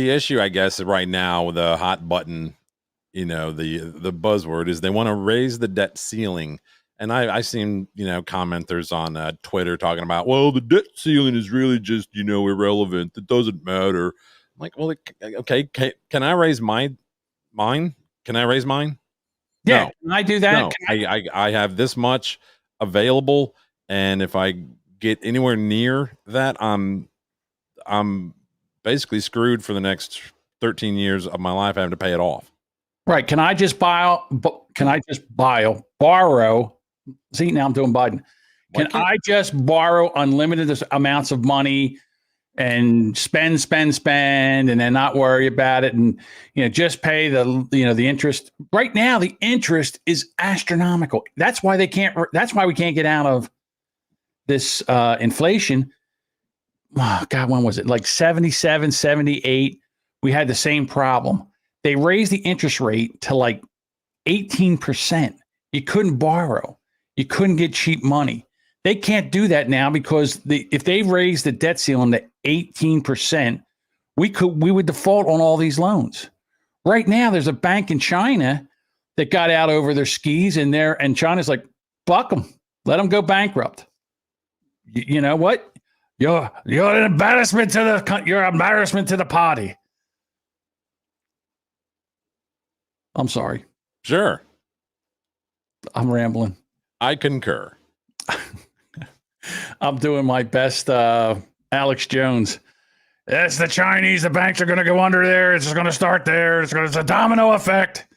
issue, I guess, right now, the hot button, the buzzword is they want to raise the debt ceiling. And I seen, commenters on Twitter talking about, well, the debt ceiling is really just, irrelevant. It doesn't matter. I'm like, well, okay, can I raise mine? Can I raise mine? Yeah, no. can I do that? No, I have this much available, and if I get anywhere near that, I'm basically screwed for the next 13 years of my life having to pay it off. Right. Can I just borrow? See, now I'm doing Biden. Can I just borrow unlimited amounts of money and spend, and then not worry about it, and just pay the interest? Right now, the interest is astronomical. That's why we can't get out of this inflation. Oh, God, when was it? Like 77, 78. We had the same problem. They raised the interest rate to like 18%. You couldn't borrow. You couldn't get cheap money. They can't do that now because if they raise the debt ceiling to 18%, we would default on all these loans. Right now, there's a bank in China that got out over their skis, and China's like, fuck them, let them go bankrupt. You know what? You're an embarrassment to the party. I'm sorry. Sure. I'm rambling. I concur. I'm doing my best Alex Jones. It's the Chinese. The banks are going to go under there. It's going to start there. It's a domino effect.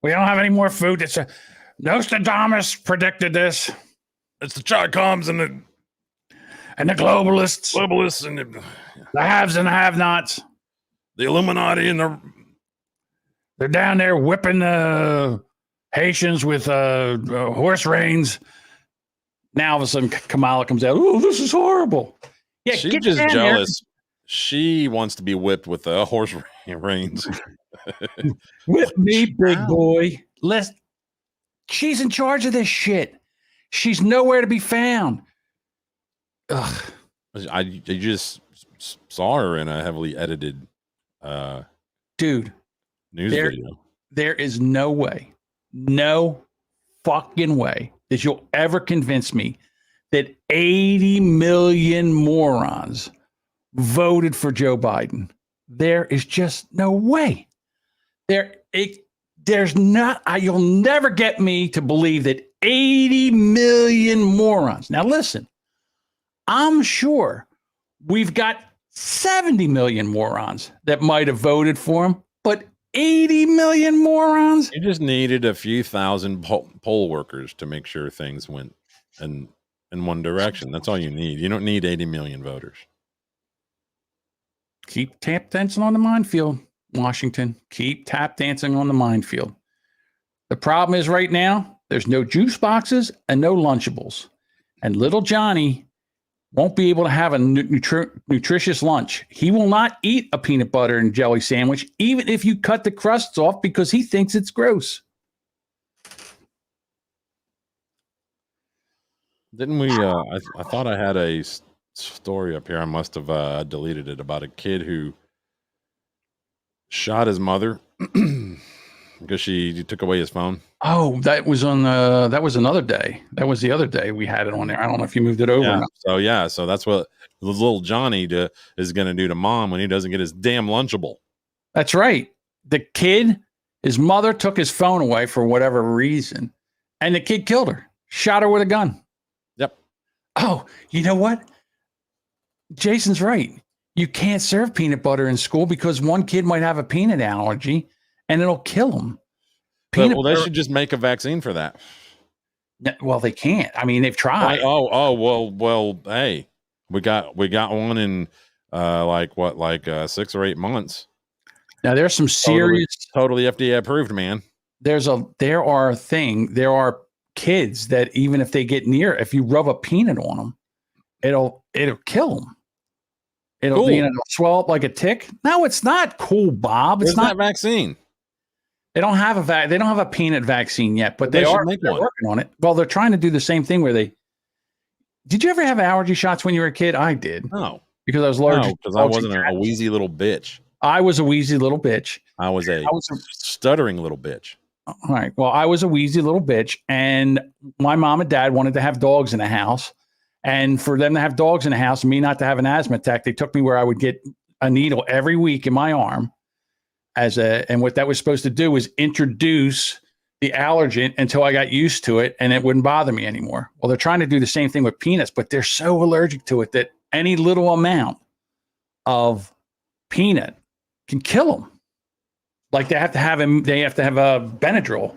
We don't have any more food. Nostradamus predicted this. It's the Chi-Coms and the globalists. Globalists and the haves and the have-nots. The Illuminati and they're down there whipping Haitians with horse reins. Now all of a sudden Kamala comes out. Oh, this is horrible. Yeah, she's just jealous. There. She wants to be whipped with horse reins. Whip me, big boy. She's in charge of this shit. She's nowhere to be found. Ugh. I just saw her in a heavily edited news video. There is no fucking way that you'll ever convince me that 80 million morons voted for Joe Biden. There is just no way. There's not. You'll never get me to believe that 80 million morons. Now listen, I'm sure we've got 70 million morons that might have voted for him, but 80 million morons. You just needed a few thousand poll workers to make sure things went in one direction. That's all you need. You don't need 80 million voters. Keep tap dancing on the minefield, Washington. Keep tap dancing on the minefield. The problem is right now, there's no juice boxes and no Lunchables. And little Johnny won't be able to have a nutritious lunch. He will not eat a peanut butter and jelly sandwich, even if you cut the crusts off, because he thinks it's gross. Didn't we? I thought I had a story up here. I must have deleted it, about a kid who shot his mother because she took away his phone. Oh, that was on that was another day. That was the other day we had it on there. I don't know if you moved it over. Yeah. So that's what little Johnny is going to do to mom when he doesn't get his damn Lunchable. That's right. The kid, his mother took his phone away for whatever reason, and the kid killed her, shot her with a gun. Yep. Oh, you know what? Jason's right. You can't serve peanut butter in school because one kid might have a peanut allergy and it'll kill him. Well, they should just make a vaccine for that. Well, they can't. I mean, they've tried. Well, hey, we got one in 6 or 8 months. Now there's some serious, totally FDA approved, man. There are kids that even if they get near, if you rub a peanut on them, it'll kill them. It'll swell up like a tick. No, it's not cool, Bob. It's not that vaccine. They don't have a peanut vaccine yet, but They they should are make they're one. working on it. Well, they're trying to do the same thing where they. Did you ever have allergy shots when you were a kid? I did. No, because I was allergic. because I wasn't a wheezy little bitch. I was a wheezy little bitch. I was a stuttering little bitch. All right. Well, I was a wheezy little bitch, and my mom and dad wanted to have dogs in the house. And for them to have dogs in the house and me not to have an asthma attack, they took me where I would get a needle every week in my arm. And what that was supposed to do was introduce the allergen until I got used to it and it wouldn't bother me anymore. Well, they're trying to do the same thing with peanuts, but they're so allergic to it that any little amount of peanut can kill them. Like they have to have a Benadryl.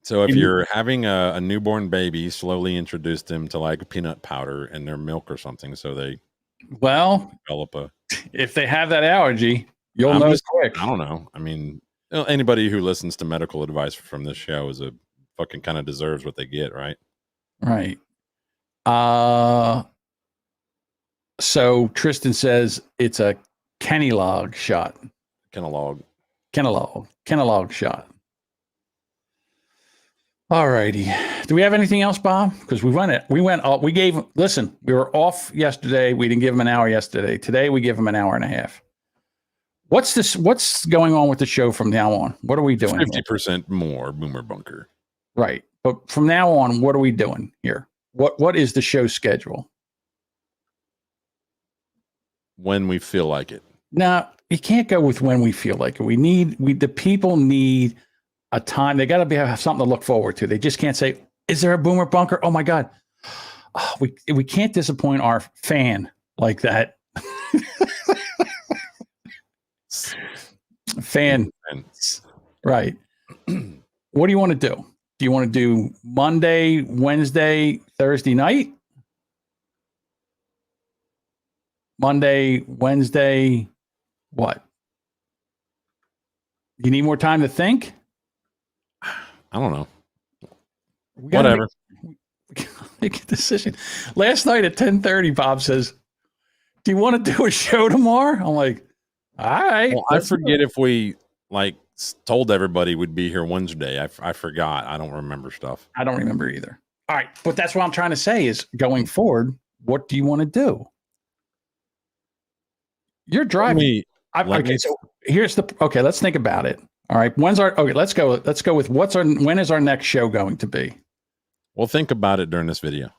So if you're having a newborn baby, slowly introduce them to like peanut powder in their milk or something, so they develop a. If they have that allergy, you'll know quick. I don't know. I mean, anybody who listens to medical advice from this show is a fucking kind of deserves what they get, right? Right. So Tristan says it's a Kenalog shot. Kenalog shot. All righty. Do we have anything else, Bob? Because we were off yesterday. We didn't give him an hour yesterday. Today we give him an hour and a half. What's going on with the show from now on? What are we doing? 50% more Boomer Bunker. Right. But from now on, what are we doing here? What is the show schedule? When we feel like it. Now, you can't go with when we feel like it. The people need a time. They got to have something to look forward to. They just can't say, is there a Boomer Bunker? Oh my God. Oh, we can't disappoint our fan like that. Fan. Right. What do you want to do? Do you want to do Monday, Wednesday, Thursday night? Monday, Wednesday, what? You need more time to think? I don't know. Whatever. Make a decision. Last night at 10:30, Bob says, do you want to do a show tomorrow? I'm like, all right. Well, I forget if we told everybody we'd be here Wednesday. I forgot. I don't remember stuff. I don't remember either. All right. But that's what I'm trying to say is going forward, what do you want to do? You're driving. So let's think about it. All right. Let's go with when is our next show going to be? Well, think about it during this video.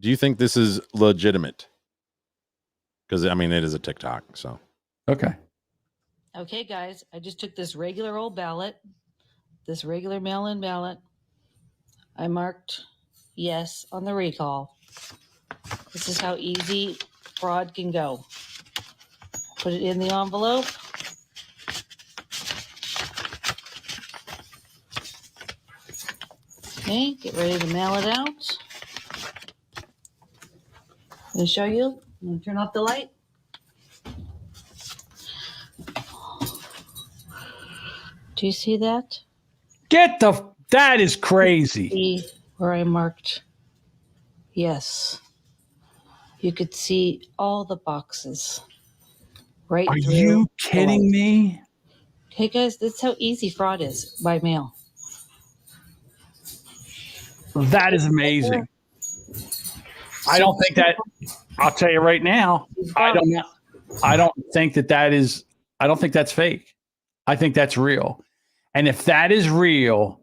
Do you think this is legitimate? Because I mean, it is a TikTok, so. Okay. Okay, guys, I just took this regular old ballot, this regular mail-in ballot. I marked yes on the recall. This is how easy fraud can go. Put it in the envelope. Okay, get ready to mail it out. I'm going to show you. I'm going to turn off the light. Do you see that? That is crazy. See where I marked yes. You could see all the boxes. Right. Are you kidding me? Okay, guys, that's how easy fraud is by mail. That is amazing. I don't think that. I'll tell you right now. I don't think that's fake. I think that's real. And if that is real,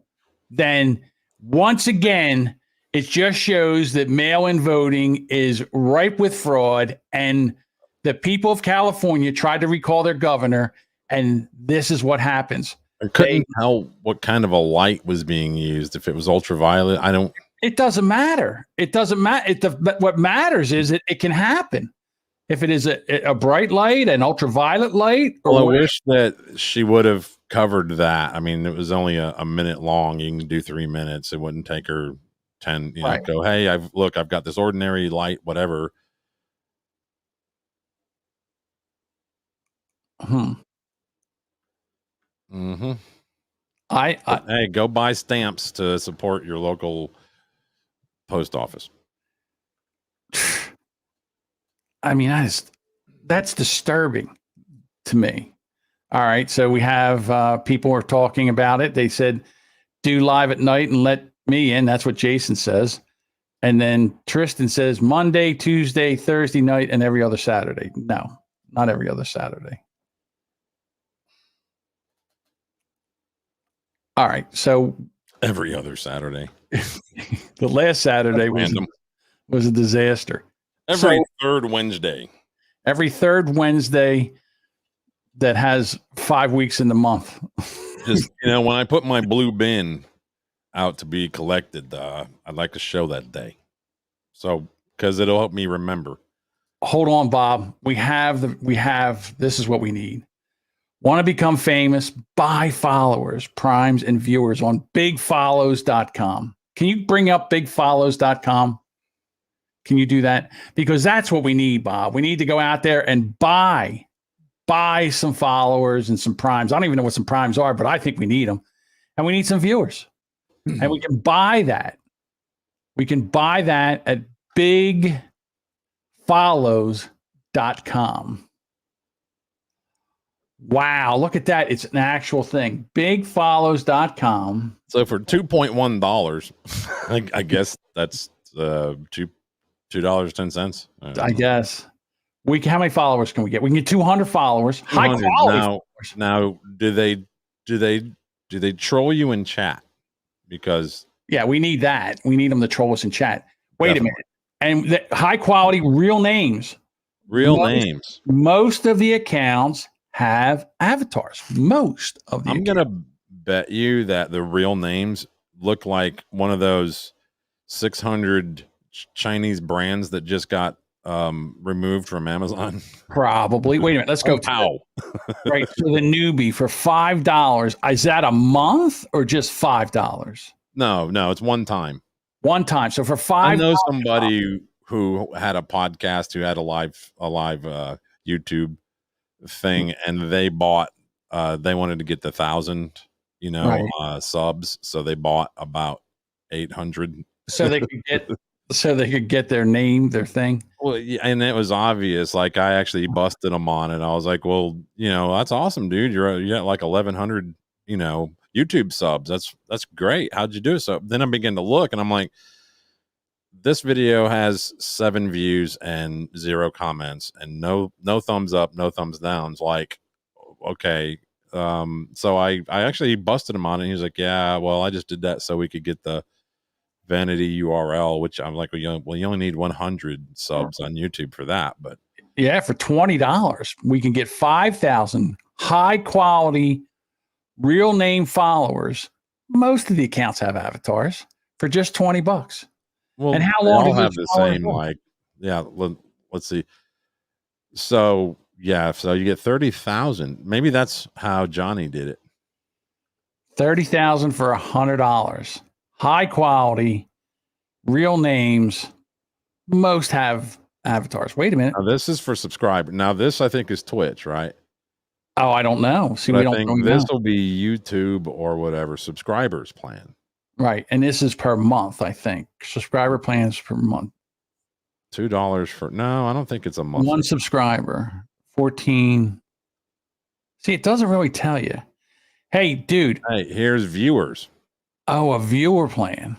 then once again, it just shows that mail-in voting is ripe with fraud, and the people of California tried to recall their governor, and this is what happens. I couldn't tell what kind of a light was being used. If it was ultraviolet, it doesn't matter. It doesn't matter. What matters is it can happen. If it is a bright light, an ultraviolet light. Well, I wish that she would have covered that. I mean, it was only a minute long. You can do 3 minutes. It wouldn't take her 10, Right. Go, hey, I've got this ordinary light, whatever. Mm-hmm. Hey, go buy stamps to support your local post office. I mean, that's disturbing to me. All right. So we have people are talking about it. They said, do live at night and let me in. That's what Jason says. And then Tristan says Monday, Tuesday, Thursday night, and every other Saturday. No, not every other Saturday. All right. So every other Saturday. The last Saturday was a disaster. Every third Wednesday. Every third Wednesday that has 5 weeks in the month. Just, when I put my blue bin out to be collected, I'd like to show that day. So, because it'll help me remember. Hold on, Bob. This is what we need. Want to become famous? Buy followers, primes, and viewers on bigfollows.com. Can you bring up bigfollows.com? Can you do that? Because that's what we need, Bob. We need to go out there and buy some followers and some primes. I don't even know what some primes are, but I think we need them. And we need some viewers. And we can buy that. We can buy that at bigfollows.com. Wow, look at that. It's an actual thing. Bigfollows.com. So for $2.1, I guess that's $2.10. I guess. How many followers can we get? We can get 200 followers. 200. High quality. Now, do they troll you in chat? Because yeah, we need that. We need them to troll us in chat. Wait a minute. And the high quality real names. Most of the accounts have avatars. Most of the I'm going to bet you that the real names look like one of those 600 Chinese brands that just got removed from Amazon. Probably. Wait a minute. Let's go. Right. So the newbie for $5. Is that a month or just $5? No, it's one time. One time. So for $5, I know somebody who had a podcast who had a live YouTube thing, and they bought. They wanted to get the 1,000, subs, so they bought about 800. So they could get their name, their thing. Well, yeah, and it was obvious. Like I actually busted them on it. I was like, "Well, that's awesome, dude. You're at like 1,100, YouTube subs. That's great. How'd you do it?" So then I began to look, and I'm like, "This video has 7 views and 0 comments, and no thumbs up, no thumbs downs." Like, okay. So I actually busted him on it. And he was like, "Yeah, well, I just did that so we could get the vanity URL," which I'm like, well, you only need 100 subs on YouTube for that. But yeah, for $20, we can get 5,000 high quality real name followers. Most of the accounts have avatars for just $20. Well, and how long do they have the same? Like, yeah, let's see. So yeah, so you get 30,000. Maybe that's how Johnny did it. 30,000 for $100. High quality, real names. Most have avatars. Wait a minute. Now, this is for subscriber. Now, this I think is Twitch, right? Oh, I don't know. See, but I think this will be YouTube or whatever subscribers plan. Right, and this is per month. I think subscriber plans per month. $2 for no. I don't think it's a month. One subscriber, 14. See, it doesn't really tell you. Hey, dude. Hey, here's viewers. Oh, a viewer plan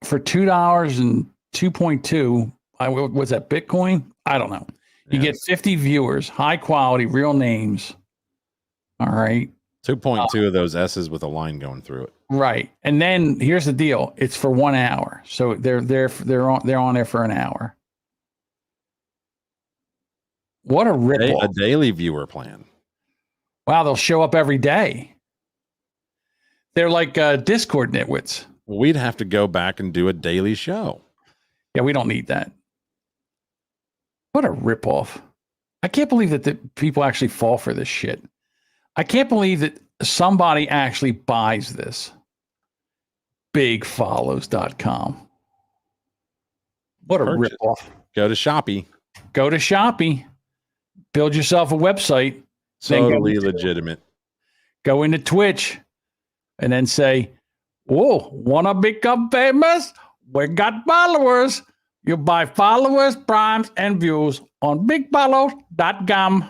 for $2 and 2.2. Was that Bitcoin? I don't know. You get 50 viewers, high quality, real names. All right. 2.2 of those S's with a line going through it. Right. And then here's the deal. It's for 1 hour. So they're on there for an hour. What a rip-off. A daily viewer plan. Wow, they'll show up every day. They're like Discord nitwits. Well, we'd have to go back and do a daily show. Yeah, we don't need that. What a ripoff. I can't believe that the people actually fall for this shit. I can't believe that somebody actually buys this. Bigfollows.com. What a ripoff. Go to Shopee. Go to Shopee. Build yourself a website. Totally legitimate. Go into Twitch. And then say, whoa, want to become famous? We got followers. You buy followers, primes, and views on bigfollows.com.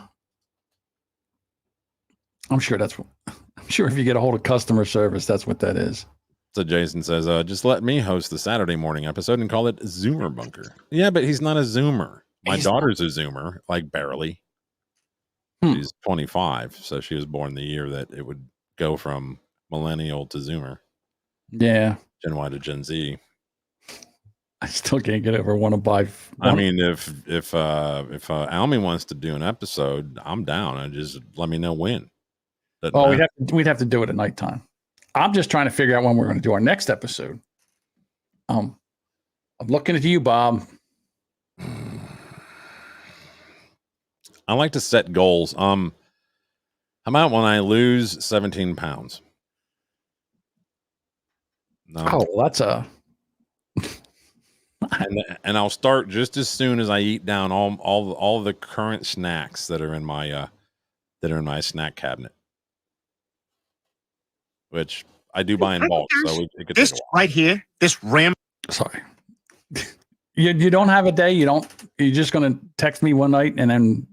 I'm sure if you get a hold of customer service, that's what that is. So Jason says, just let me host the Saturday morning episode and call it Zoomer Bunker. Yeah, but he's not a Zoomer. My daughter's a Zoomer, like barely. She's 25, so she was born the year that it would go from millennial to Zoomer. Yeah. Gen Y to Gen Z. I still can't get over one to buy. I mean, if Almy wants to do an episode, I'm down. And just let me know when. Oh, we'd have to do it at nighttime. I'm just trying to figure out when we're going to do our next episode. I'm looking at you, Bob. I like to set goals. How about when I lose 17 pounds? No. Oh, well, that's a. and I'll start just as soon as I eat down all the current snacks that are in my snack cabinet, which I do buy in bulk. So it could this take a while. right here, this ram. Sorry, you don't have a day. You're just going to text me one night and then.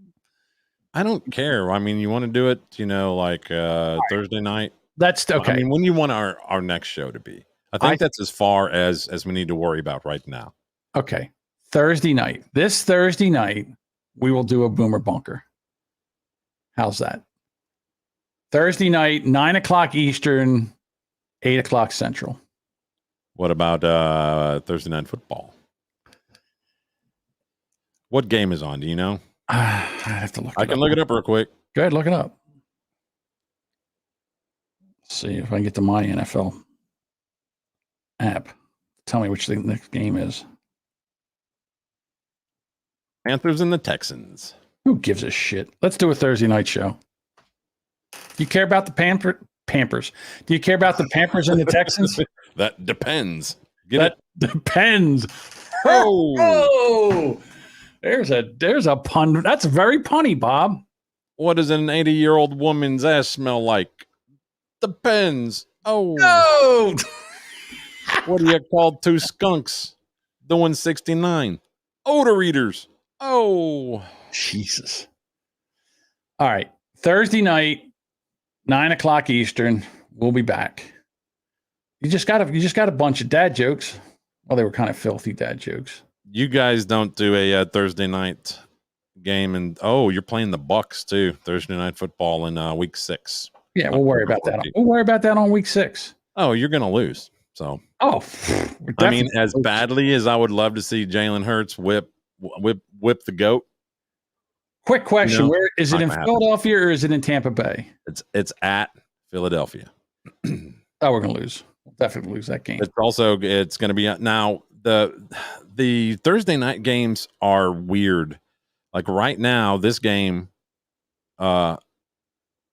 I don't care. I mean, you want to do it, like Thursday night. That's okay. I mean, when you want our next show to be, I think that's as far as we need to worry about right now. Okay. Thursday night. This Thursday night, we will do a Boomer Bunker. How's that? Thursday night, 9:00 Eastern, 8:00 Central. What about Thursday Night Football? What game is on? Do you know? I have to look. I can look it up real quick. Go ahead, look it up. Let's see if I can get to my NFL app. Tell me which the next game is. Panthers and the Texans. Who gives a shit? Let's do a Thursday night show. Do you care about the Pampers? Do you care about the Pampers and the Texans? That depends. Depends. Oh. There's a pun. That's very punny, Bob. What does an 80-year-old woman's ass smell like? Depends. Oh. No. What do you call two skunks doing 69? Odor eaters. Oh. Jesus. All right. Thursday night, 9:00 Eastern. We'll be back. You just got a bunch of dad jokes. Well, they were kind of filthy dad jokes. You guys don't do a Thursday night game, and you're playing the Bucks too. Thursday night football in week 6. Yeah, we'll worry about that. We'll worry about that on week 6. Oh, you're gonna lose. So, I mean, as badly as I would love to see Jalen Hurts whip the GOAT. Quick question: where is it in happen. Philadelphia or is it in Tampa Bay? It's at Philadelphia. We're gonna lose. We'll definitely lose that game. It's going to be now. The Thursday night games are weird. Like right now, this game, I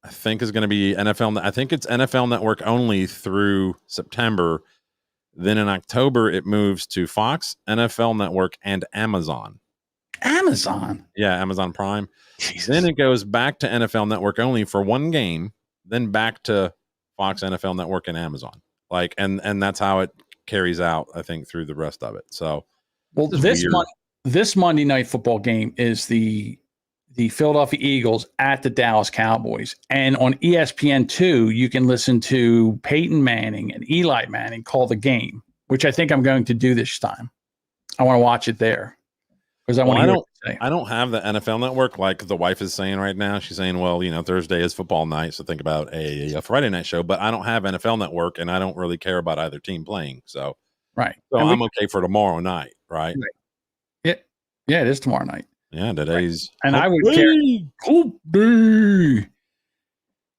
think is going to be NFL. I think it's NFL Network only through September. Then in October, it moves to Fox, NFL Network, and Amazon. Amazon? Yeah, Amazon Prime. Jesus. Then it goes back to NFL Network only for one game, then back to Fox, NFL Network, and Amazon. Like, and that's how it carries out, I think, through the rest of it. So, well, this Monday night football game is the Philadelphia Eagles at the Dallas Cowboys. And on ESPN2, you can listen to Peyton Manning and Eli Manning call the game, which I think I'm going to do this time. I want to watch it there because I want to hear what they say. I don't have the NFL Network like the wife is saying right now. She's saying, well, Thursday is football night, so think about a Friday night show. But I don't have NFL Network, and I don't really care about either team playing. So, right. So I'm okay for tomorrow night, right? Yeah, it is tomorrow night. Yeah, today's. And I would care.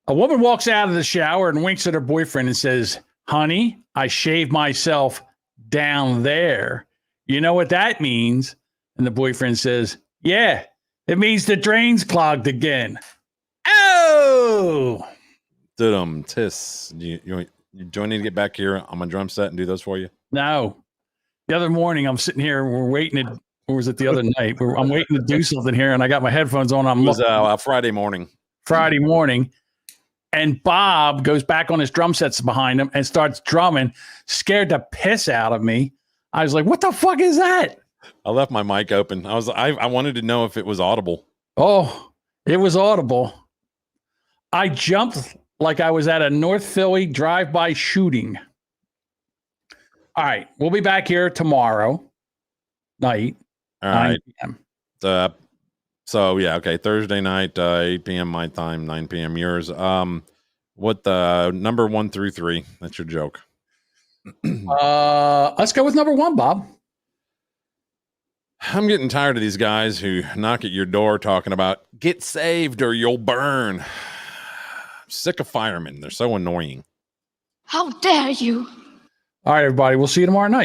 A woman walks out of the shower and winks at her boyfriend and says, "Honey, I shaved myself down there. You know what that means?" And the boyfriend says, "Yeah, it means the drain's clogged again." Oh! Tis. You join me to get back here on my drum set and do those for you? No. The other morning, I'm sitting here. We're waiting to. Or was it the other night? I'm waiting to do something here, and I got my headphones on. It was Friday morning. And Bob goes back on his drum sets behind him and starts drumming, scared the piss out of me. I was like, "What the fuck is that?" I left my mic open. I wanted to know if it was audible. Oh, it was audible. I jumped like I was at a North Philly drive-by shooting. All right. We'll be back here tomorrow night. All right. 9 p.m. So yeah, okay. Thursday night, 8 p.m. my time, 9 p.m. yours. What the number 1 through 3? That's your joke. Let's go with number 1, Bob. I'm getting tired of these guys who knock at your door talking about get saved or you'll burn. I'm sick of firemen. They're so annoying. How dare you? All right, everybody. We'll see you tomorrow night.